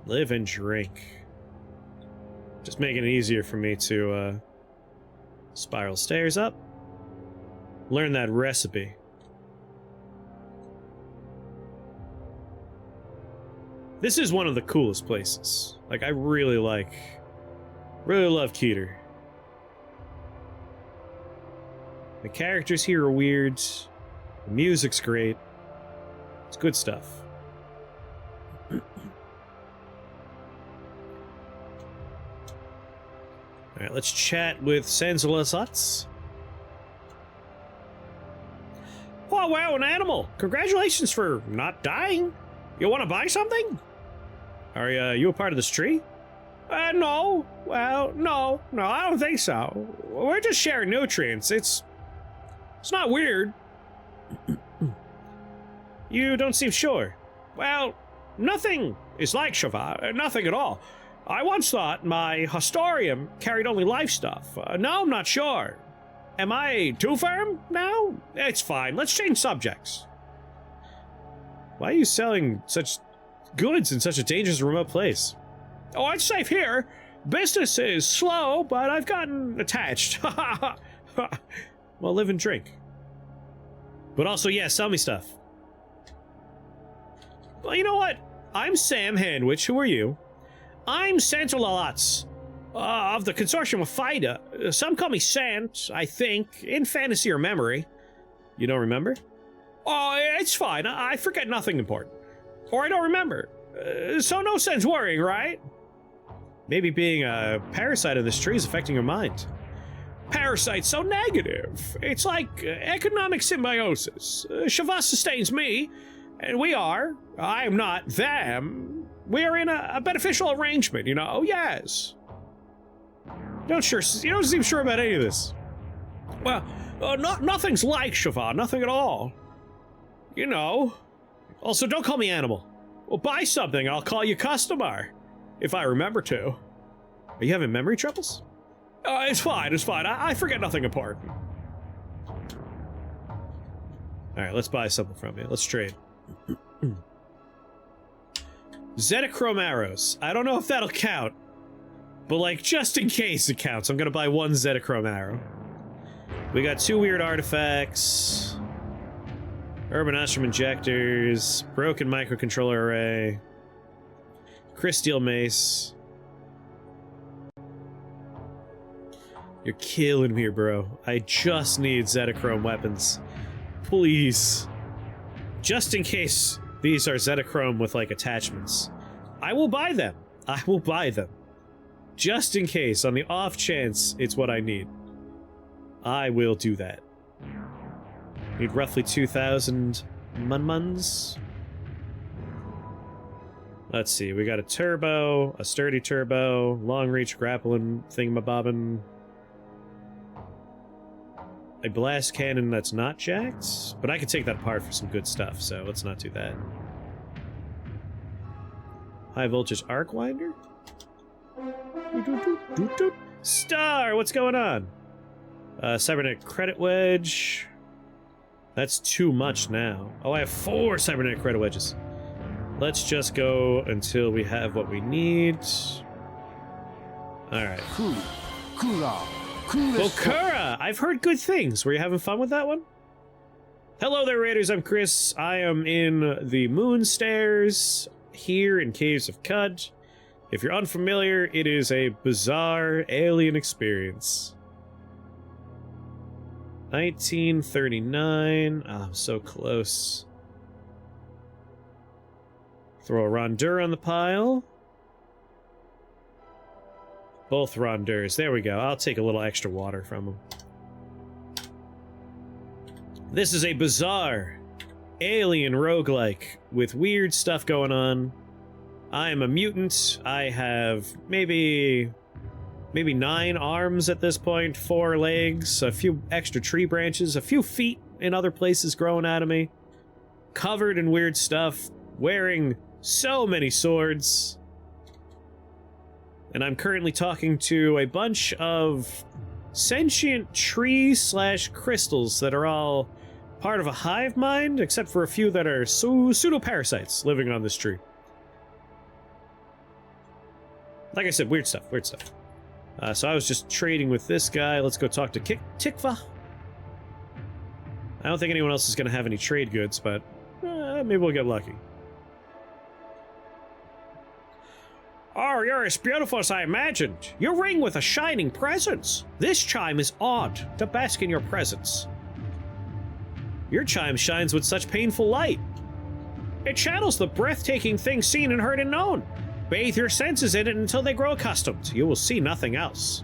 Live and drink. Just making it easier for me to spiral stairs up. Learn that recipe. This is one of the coolest places. Like, I really love Keter. The characters here are weird. The music's great. It's good stuff. Alright, let's chat with Sansalazats. Oh, wow, an animal! Congratulations for not dying! You want to buy something? Are you a part of this tree? No. Well, no, I don't think so. We're just sharing nutrients. It's not weird. You don't seem sure. Well, nothing is like Shava. Nothing at all. I once thought my Hostorium carried only life stuff. Now I'm not sure. Am I too firm now? It's fine. Let's change subjects. Why are you selling such goods in such a dangerous remote place? Oh, it's safe here. Business is slow, but I've gotten attached. Well, live and drink. But also, yeah, sell me stuff. Well, you know what? I'm Sam Handwich. Who are you? I'm Santalalats of the consortium of FIDA. Some call me Sant, I think, in fantasy or memory. You don't remember? Oh, it's fine. I forget nothing important. Or I don't remember. So no sense worrying, right? Maybe being a parasite of this tree is affecting your mind. Parasite's so negative. It's like economic symbiosis. Shava sustains me, and I am not them. We are in a beneficial arrangement, you know? Yes. You don't seem sure about any of this. Well, nothing's like Shava, nothing at all. You know. Also, don't call me animal. Well, buy something, I'll call you customer. If I remember to. Are you having memory troubles? It's fine. I forget nothing important. Alright, let's buy something from you. Let's trade. Zetachrome arrows. I don't know if that'll count. But, like, just in case it counts, I'm gonna buy one Zetachrome arrow. We got 2 weird artifacts. Urban Ostrom injectors. Broken microcontroller array. Crysteel mace. You're killing me, bro. I just need Zetachrome weapons. Please. Just in case these are Zetachrome with, like, attachments. I will buy them. I will buy them. Just in case, on the off chance it's what I need. I will do that. Need roughly 2,000 munmuns. Let's see, we got a turbo, a sturdy turbo, long reach grappling thingamabobbin. A blast cannon that's not jacked, but I could take that apart for some good stuff, so let's not do that. High voltage arc winder? Star, what's going on? Cybernetic credit wedge. That's too much now. Oh, I have 4 cybernetic credit wedges. Let's just go until we have what we need. Alright. Okura! I've heard good things. Were you having fun with that one? Hello there, Raiders. I'm Chris. I am in the Moonstairs here in Caves of Cud. If you're unfamiliar, it is a bizarre alien experience. 1939. Oh, I'm so close. Throw a Rondur on the pile. Both Rondurs. There we go. I'll take a little extra water from them. This is a bizarre alien roguelike with weird stuff going on. I am a mutant. I have maybe 9 arms at this point, 4 legs, a few extra tree branches, a few feet in other places growing out of me. Covered in weird stuff, wearing so many swords. And I'm currently talking to a bunch of sentient tree/crystals that are all part of a hive mind, except for a few that are pseudo-parasites living on this tree. Like I said, weird stuff. So I was just trading with this guy. Let's go talk to Tikva. I don't think anyone else is going to have any trade goods, but maybe we'll get lucky. Oh, you're as beautiful as I imagined. You ring with a shining presence. This chime is odd to bask in your presence. Your chime shines with such painful light. It channels the breathtaking things seen and heard and known. Bathe your senses in it until they grow accustomed. You will see nothing else.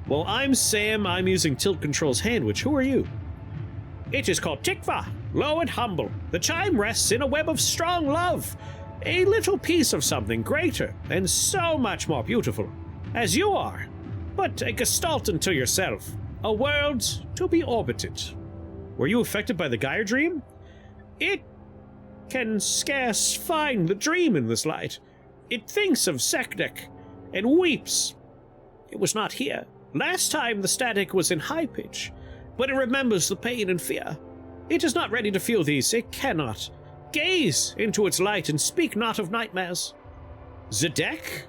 Well, I'm Sam. I'm using Tilt Control's Handwich. Who are you? It is called Tikva, low and humble. The chime rests in a web of strong love. A little piece of something greater and so much more beautiful, as you are, but a gestalt unto yourself, a world to be orbited. Were you affected by the Gaia dream? It can scarce find the dream in this light. It thinks of Seknek and weeps. It was not here. Last time the static was in high pitch, but it remembers the pain and fear. It is not ready to feel these. It cannot. Gaze into its light and speak not of nightmares. Zedek?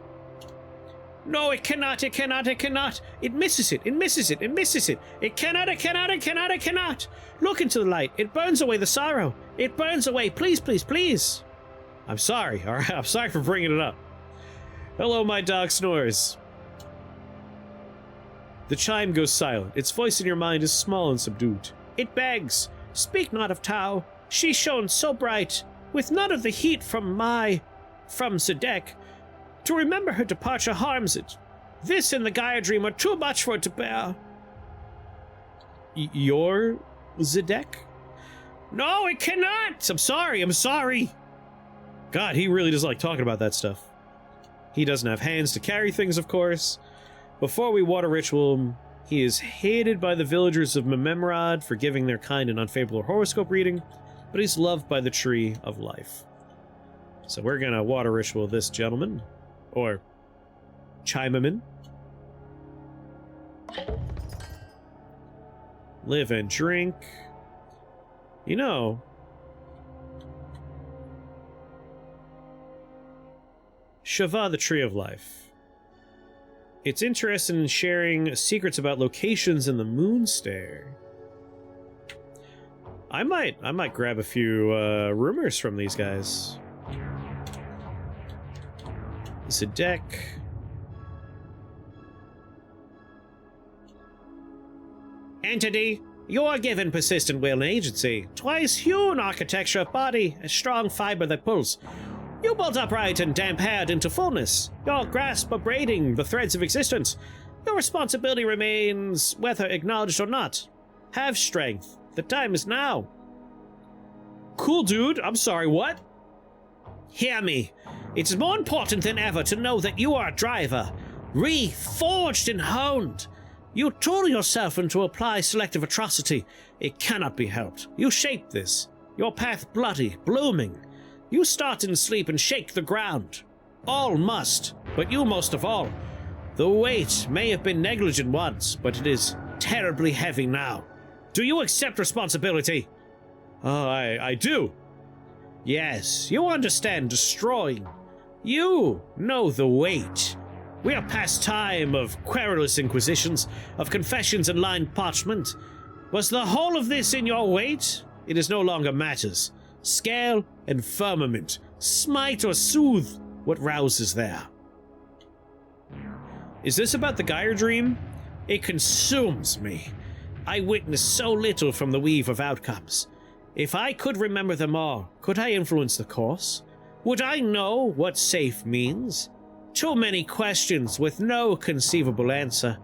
No, it cannot, it cannot, it cannot. It misses it, it misses it, it misses it. It cannot, it cannot, it cannot, it cannot. Look into the light. It burns away the sorrow. It burns away. Please, please, please. I'm sorry, all right? I'm sorry for bringing it up. Hello, my dog snores. The chime goes silent. Its voice in your mind is small and subdued. It begs, speak not of Tau. She shone so bright, with none of the heat from Zedek. To remember her departure harms it. This and the Gaia dream are too much for it to bear. You're Zedek? No, it cannot! I'm sorry, I'm sorry. God, he really doesn't like talking about that stuff. He doesn't have hands to carry things, of course. Before we water ritual him, he is hated by the villagers of MacLeod for giving their kind an unfavorable horoscope reading, but he's loved by the Tree of Life. So we're gonna water ritual this gentleman. Or Chimeman. Live and drink. You know, Shava, the Tree of Life. It's interested in sharing secrets about locations in the Moonstairs. I might grab a few rumors from these guys. Zedek. Entity, you are given persistent will and agency. Twice hewn architecture of body, a strong fiber that pulls. You bolt upright and damp-haired into fullness, your grasp upbraiding the threads of existence. Your responsibility remains, whether acknowledged or not. Have strength. The time is now. Cool, dude. I'm sorry, what? Hear me. It's more important than ever to know that you are a driver, reforged and honed. You tool yourself into apply selective atrocity. It cannot be helped. You shape this. Your path bloody, blooming. You start in sleep and shake the ground. All must, but you most of all. The weight may have been negligent once, but it is terribly heavy now. Do you accept responsibility? Oh, I do. Yes, you understand destroying. You know the weight. We are past time of querulous inquisitions, of confessions and lined parchment. Was the whole of this in your weight? It is no longer matters. Scale and firmament, smite or soothe what rouses there. Is this about the Gaia dream? It consumes me. I witness so little from the weave of outcomes. If I could remember them all, could I influence the course? Would I know what safe means? Too many questions with no conceivable answer.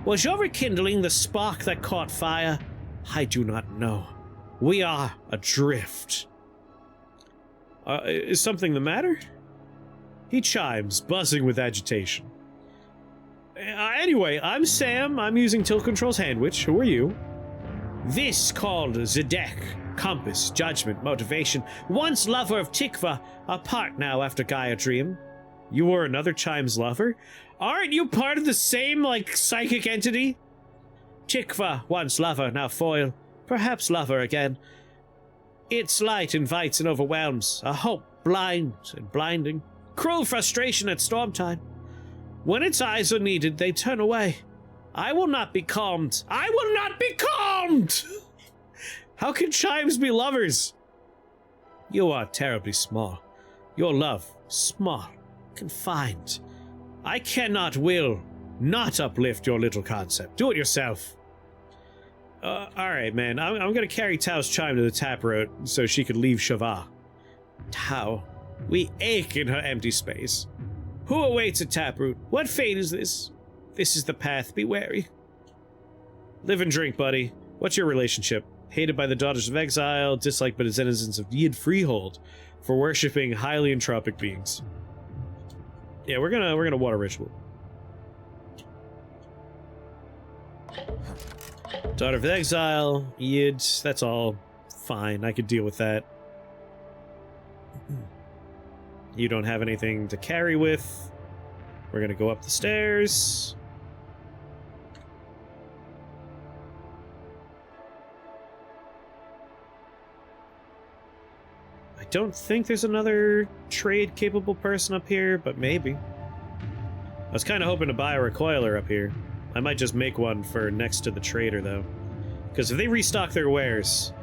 Was your rekindling the spark that caught fire? I do not know. We are adrift. Is something the matter? He chimes, buzzing with agitation. Anyway, I'm Sam. I'm using Tilt Control's Handwich. Who are you? This called Zedek. Compass, judgment, motivation. Once lover of Tikva, apart now after Gaia Dream. You were another Chime's lover? Aren't you part of the same, psychic entity? Tikva, once lover, now foil. Perhaps lover again. Its light invites and overwhelms. A hope blind and blinding. Cruel frustration at storm time. When its eyes are needed, they turn away. I will not be calmed. I will not be calmed! How can Chimes be lovers? You are terribly small. Your love, small, confined. I cannot will not uplift your little concept. Do it yourself. Alright, man. I'm gonna carry Tao's chime to the taproot so she could leave Shava. Tao, we ache in her empty space. Who awaits at taproot? What fate is this? This is the path. Be wary. Live and drink, buddy. What's your relationship? Hated by the Daughters of Exile, disliked by the denizens of Yid Freehold for worshipping highly entropic beings. Yeah, we're gonna water ritual. Daughter of Exile, Yid, that's all fine. I could deal with that. You don't have anything to carry with. We're gonna go up the stairs. I don't think there's another trade-capable person up here, but maybe. I was kind of hoping to buy a recoiler up here. I might just make one for next to the trader, though. Because if they restock their wares,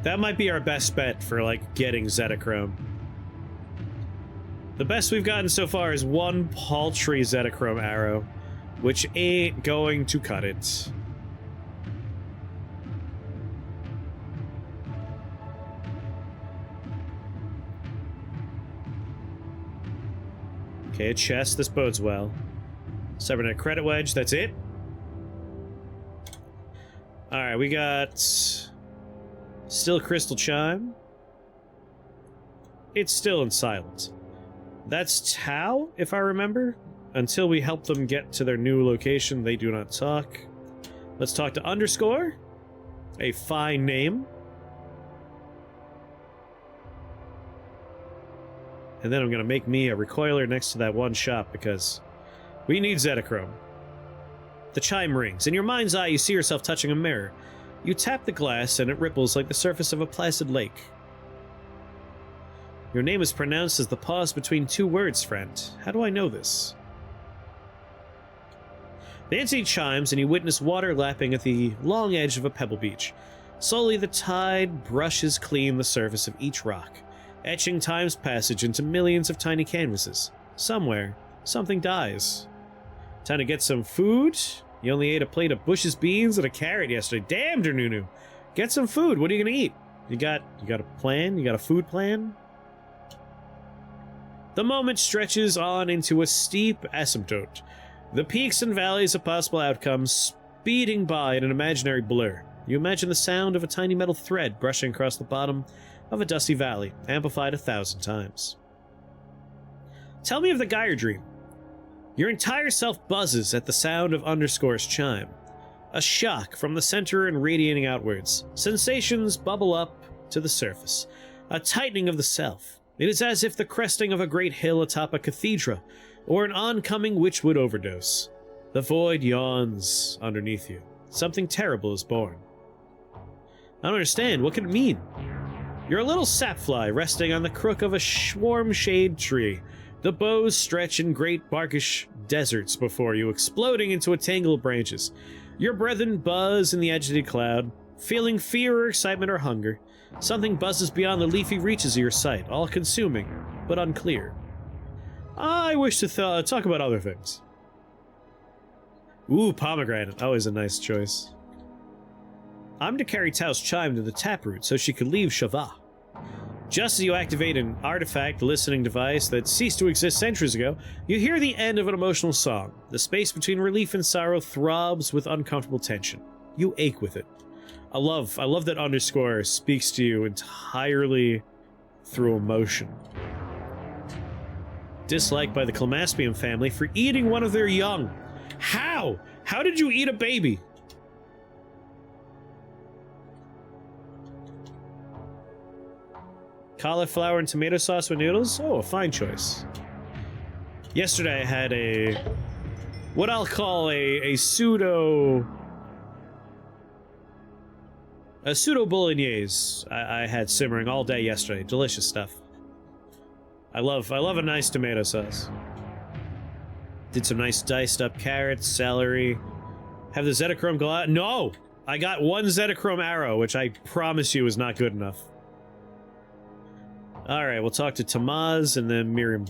that might be our best bet for, like, getting Zetachrome. The best we've gotten so far is one paltry Zetachrome arrow, which ain't going to cut it. Okay, a chest. This bodes well. Cybernet credit wedge. That's it. Alright, we got... Still crystal chime. It's still in silence. That's Tau, if I remember. Until we help them get to their new location, they do not talk. Let's talk to Underscore. A fine name. And then I'm going to make me a recoiler next to that one shop because we need Zetachrome. The chime rings. In your mind's eye, you see yourself touching a mirror. You tap the glass and it ripples like the surface of a placid lake. Your name is pronounced as the pause between two words, friend. How do I know this? The entity chimes and you witness water lapping at the long edge of a pebble beach. Slowly the tide brushes clean the surface of each rock, etching time's passage into millions of tiny canvases. Somewhere, something dies. Time to get some food? You only ate a plate of Bush's beans and a carrot yesterday. Damn, Dernunu! Get some food. What are you gonna eat? You got a plan? You got a food plan? The moment stretches on into a steep asymptote. The peaks and valleys of possible outcomes speeding by in an imaginary blur. You imagine the sound of a tiny metal thread brushing across the bottom of a dusty valley, amplified 1,000 times. Tell me of the Gaia dream. Your entire self buzzes at the sound of Underscore's chime. A shock from the center and radiating outwards. Sensations bubble up to the surface. A tightening of the self. It is as if the cresting of a great hill atop a cathedral, or an oncoming witchwood overdose. The void yawns underneath you. Something terrible is born. I don't understand. What could it mean? You're a little sapfly resting on the crook of a swarm shade tree. The boughs stretch in great barkish deserts before you, exploding into a tangle of branches. Your brethren buzz in the agitated cloud, feeling fear or excitement or hunger. Something buzzes beyond the leafy reaches of your sight, all-consuming, but unclear. I wish to talk about other things. Ooh, pomegranate. Always a nice choice. I'm to carry Tao's chime to the taproot so she could leave Shava. Just as you activate an artifact listening device that ceased to exist centuries ago, you hear the end of an emotional song. The space between relief and sorrow throbs with uncomfortable tension. You ache with it. I love that Underscore speaks to you entirely through emotion. Disliked by the Clamaspium family for eating one of their young. How? How did you eat a baby? Cauliflower and tomato sauce with noodles? Oh, a fine choice. Yesterday I had what I'll call a pseudo bolognese I had simmering all day yesterday. Delicious stuff. I love a nice tomato sauce. Did some nice diced up carrots, celery. Have the Zetachrome go out? No! I got one Zetachrome arrow, which I promise you is not good enough. Alright, we'll talk to Tamaz and then Miriam.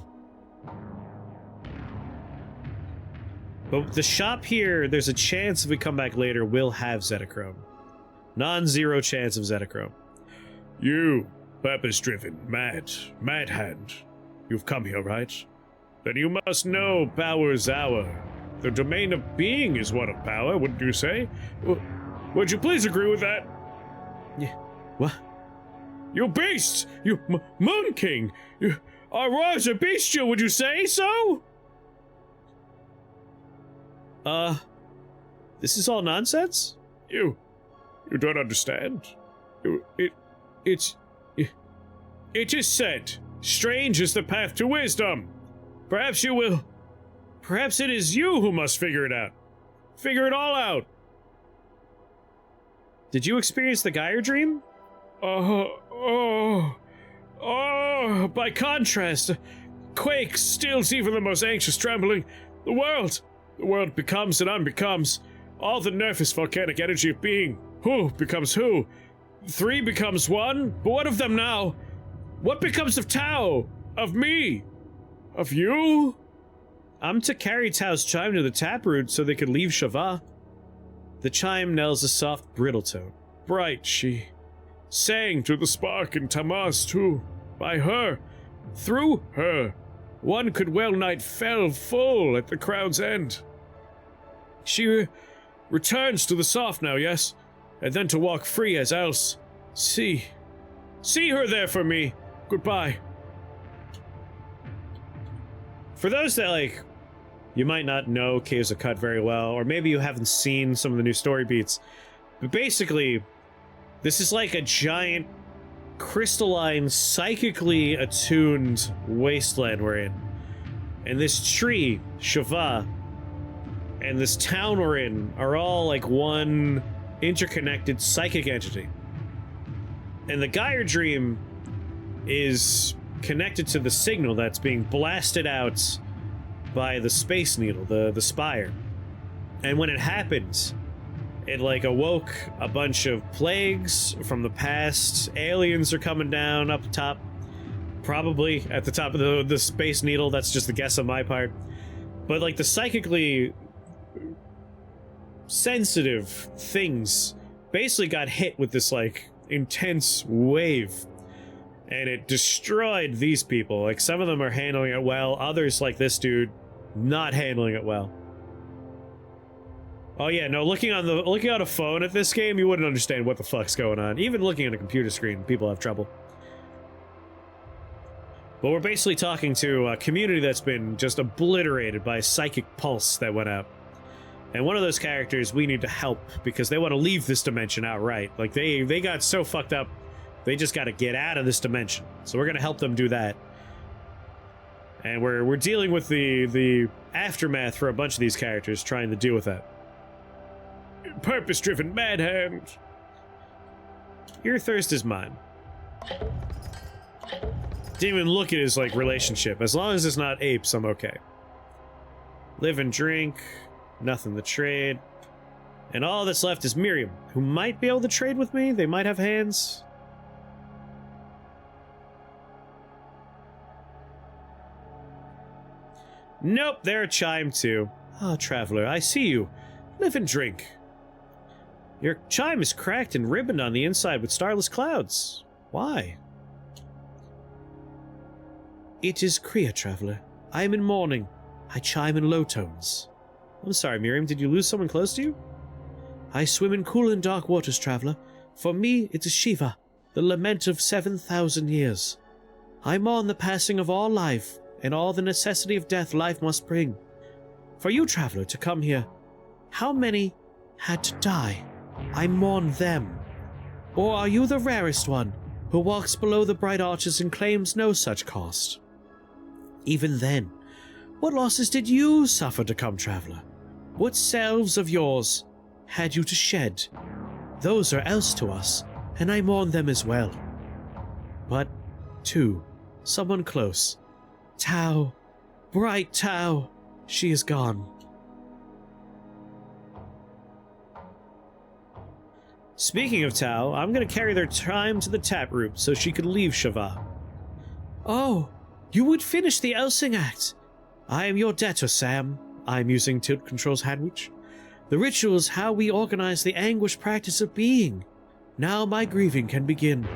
But the shop here, there's a chance if we come back later, we'll have Zetachrome. Non-zero chance of Zetachrome. You, purpose-driven, mad hand. You've come here, right? Then you must know power's ours. The domain of being is one of power, wouldn't you say? Would you please agree with that? Yeah. What? You beast! You Moon King! You rise a bestial, would you say so? This is all nonsense? You don't understand. It is said, strange is the path to wisdom. Perhaps you will... Perhaps it is you who must figure it out. Figure it all out. Did you experience the Gaia dream? Oh, by contrast, quake stills even the most anxious trembling. The world becomes and unbecomes. All the nervous volcanic energy of being. Who becomes who? Three becomes one, but what of them now? What becomes of Tao? Of me? Of you? I'm to carry Tao's chime to the taproot so they could leave Shava. The chime nails a soft, brittle tone. Bright she sang to the spark in Tamas too. By her, through her, one could well night fell full at the crown's end. She returns to the soft now, yes, and then to walk free as else. See her there for me. Goodbye. For those that, like, you might not know Caves of Cut very well, or maybe you haven't seen some of the new story beats, but basically, this is like a giant, crystalline, psychically attuned wasteland we're in. And this tree, Shava, and this town we're in are all like one interconnected psychic entity. And the Gaia Dream is connected to the signal that's being blasted out by the Space Needle, the Spire. And when it happens, it like awoke a bunch of plagues from the past. Aliens are coming down up top. Probably at the top of the Space Needle. That's just a guess on my part. But like the psychically sensitive things basically got hit with this like intense wave. And it destroyed these people. Like, some of them are handling it well, others, like this dude, not handling it well. Oh yeah, no, looking on a phone at this game, you wouldn't understand what the fuck's going on. Even looking at a computer screen, people have trouble. But we're basically talking to a community that's been just obliterated by a psychic pulse that went out. And one of those characters we need to help, because they want to leave this dimension outright. Like, they got so fucked up, they just got to get out of this dimension. So we're going to help them do that. And we're dealing with the aftermath for a bunch of these characters, trying to deal with that. Purpose-driven mad hand. Your thirst is mine. Didn't even look at his, like, relationship. As long as it's not apes, I'm okay. Live and drink. Nothing to trade. And all that's left is Miriam, who might be able to trade with me. They might have hands. Nope, they're a chime too. Ah, traveler, I see you. Live and drink. Your chime is cracked and ribboned on the inside with starless clouds. Why? It is Kriya, traveler. I am in mourning. I chime in low tones. I'm sorry, Miriam, did you lose someone close to you? I swim in cool and dark waters, traveler. For me, it is Shiva, the lament of 7,000 years. I mourn the passing of all life, and all the necessity of death life must bring. For you, traveler, to come here, how many had to die? I mourn them. Or are you the rarest one, who walks below the bright arches and claims no such cost? Even then, what losses did you suffer to come, traveler? What selves of yours had you to shed? Those are else to us, and I mourn them as well. But, too, someone close. Tao, bright Tao, she is gone. Speaking of Tao, I'm gonna carry their chime to the taproot so she could leave Shava. Oh, you would finish the Elsing Act. I am your debtor, Sam. I'm using Tilt Control's handwich. The ritual is how we organize the anguish practice of being. Now my grieving can begin.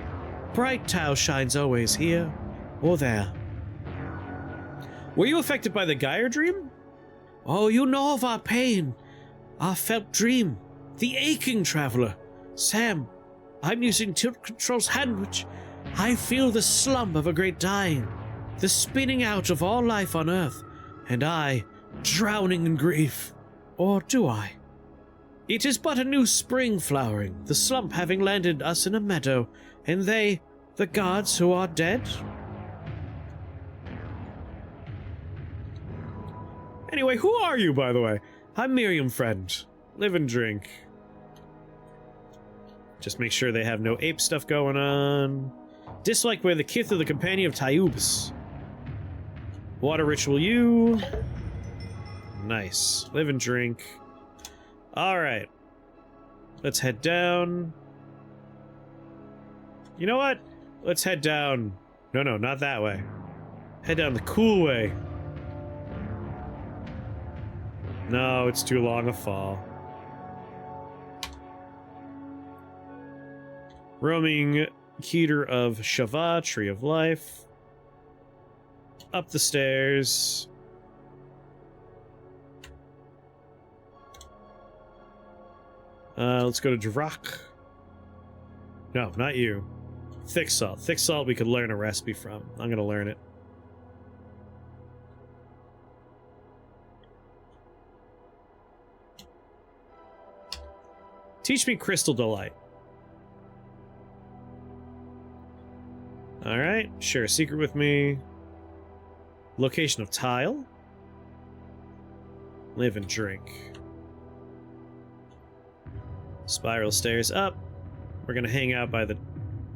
Bright Tao shines always here or there. Were you affected by the Gaia Dream? Oh, you know of our pain, our felt dream, the aching traveler. Sam, I'm using Tilt Control's handwich. I feel the slump of a great dying, the spinning out of all life on Earth, and I, drowning in grief. Or do I? It is but a new spring flowering, the slump having landed us in a meadow, and they, the gods who are dead? Anyway, who are you, by the way? I'm Miriam, friend. Live and drink. Just make sure they have no ape stuff going on. Disliked by the kith of the companion of Tayubs. Water ritual you. Nice. Live and drink. Alright. Let's head down. You know what? Let's head down. No, not that way. Head down the cool way. No, it's too long a fall. Roaming Keter of Shava, Tree of Life. Up the stairs. Let's go to Drak. No, not you. Thick salt. Thick salt we could learn a recipe from. I'm gonna learn it. Teach me Crystal Delight. Alright, share a secret with me. Location of tile. Live and drink. Spiral stairs up. We're gonna hang out by the...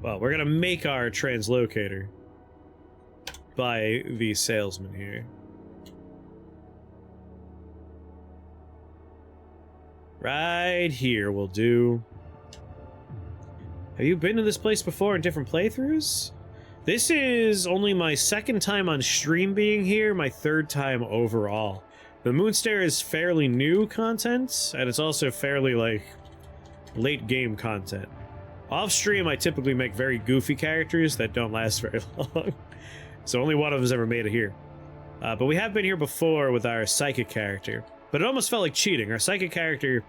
Well, we're gonna make our translocator by the salesman here. Right here will do. Have you been to this place before in different playthroughs? This is only my second time on stream being here, my third time overall. The Moonstairs is fairly new content, and it's also fairly, like, late game content. Off stream, I typically make very goofy characters that don't last very long. So only one of them's ever made it here. But we have been here before with our psychic character. But it almost felt like cheating. Our psychic character,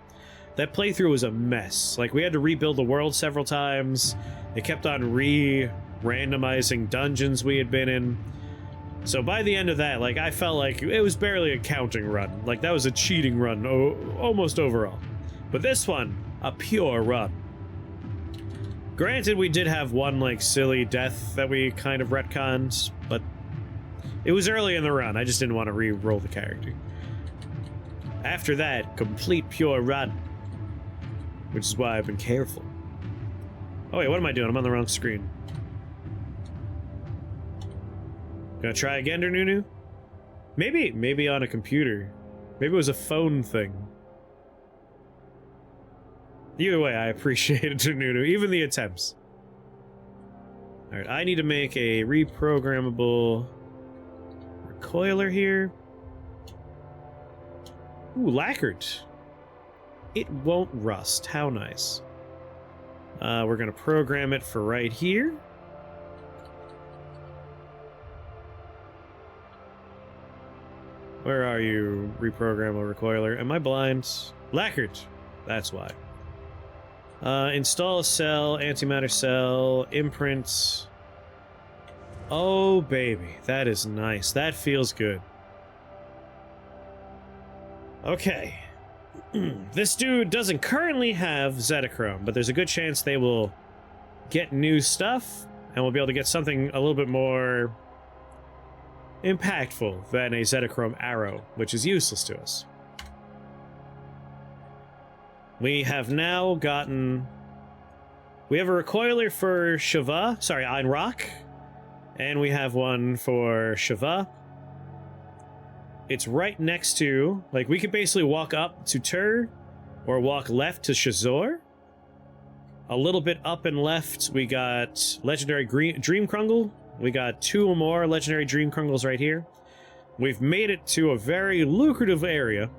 that playthrough was a mess. Like, we had to rebuild the world several times. It kept on randomizing dungeons we had been in. So by the end of that, like, I felt like it was barely a counting run. Like, that was a cheating run, almost overall. But this one, a pure run. Granted, we did have one, like, silly death that we kind of retconned, but it was early in the run. I just didn't want to re-roll the character. After that, complete pure run. Which is why I've been careful. Oh wait, what am I doing? I'm on the wrong screen. Gonna try again, Nunu? Maybe on a computer. Maybe it was a phone thing. Either way, I appreciate it, Nunu. Even the attempts. Alright, I need to make a reprogrammable recoiler here. Ooh, lacquered. It won't rust. How nice. We're gonna program it for right here. Where are you, reprogrammable recoiler? Am I blind? Lacquered. That's why. Install a cell, antimatter cell, imprint. Oh, baby. That is nice. That feels good. Okay. This dude doesn't currently have Zetachrome, but there's a good chance they will get new stuff, and we'll be able to get something a little bit more impactful than a Zetachrome arrow, which is useless to us. We have now gotten... We have a recoiler for Shava, sorry, Einrock, and we have one for Shava. It's right next to, like, we could basically walk up to Tur, or walk left to Shazor. A little bit up and left, we got Legendary Dream Krungle. We got 2 more Legendary Dream Krungles right here. We've made it to a very lucrative area.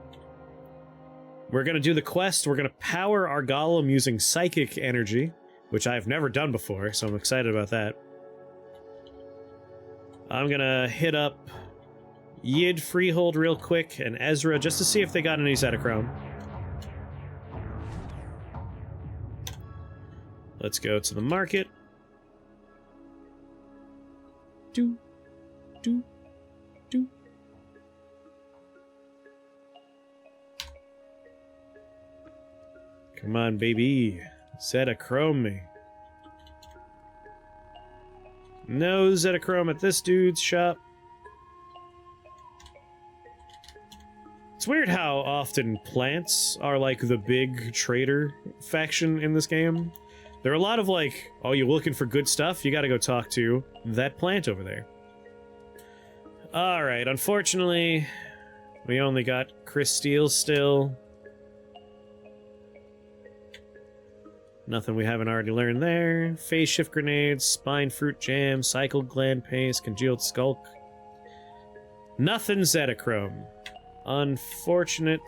We're gonna do the quest. We're gonna power our golem using psychic energy, which I've never done before, so I'm excited about that. I'm gonna hit up Yid Freehold real quick and Ezra just to see if they got any Zetachrome. Let's go to the market. Do. Come on, baby. Zetachrome me. No Zetachrome at this dude's shop. It's weird how often plants are like the big trader faction in this game. There are a lot of like, oh, you looking for good stuff? You gotta go talk to that plant over there. Alright, unfortunately, we only got Chris Steele still. Nothing we haven't already learned there. Phase shift grenades, spine fruit jam, cycled gland paste, congealed skulk. Nothing Zetachrome. Unfortunate.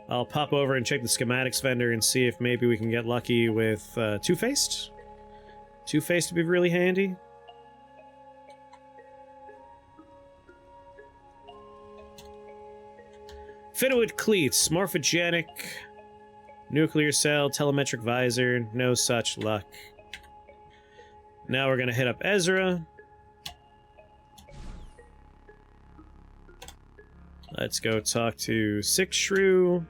I'll pop over and check the schematics vendor and see if maybe we can get lucky with Two-Faced. Two-Faced would be really handy. Fitted cleats, morphogenic, nuclear cell, telemetric visor, no such luck. Now we're gonna hit up Ezra. Let's go talk to Six Shrew.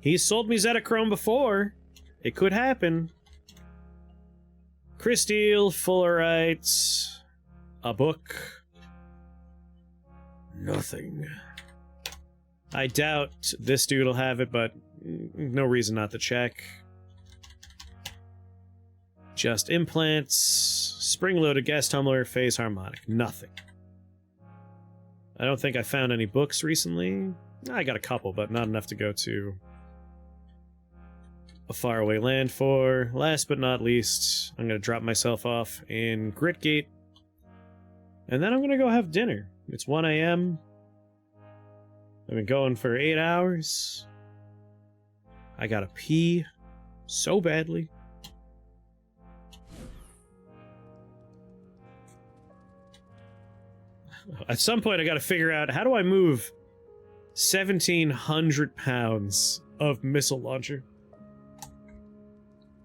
He's sold me Zetachrome before. It could happen. Chris Steele, Fullerite, a book. Nothing. I doubt this dude will have it, but no reason not to check. Just implants, spring-loaded gas tumbler, phase harmonic. Nothing. I don't think I found any books recently. I got a couple, but not enough to go to a faraway land for. Last but not least, I'm going to drop myself off in Gritgate. And then I'm going to go have dinner. It's 1 a.m. I've been going for 8 hours. I gotta pee so badly. At some point I gotta figure out, how do I move 1,700 pounds of missile launcher?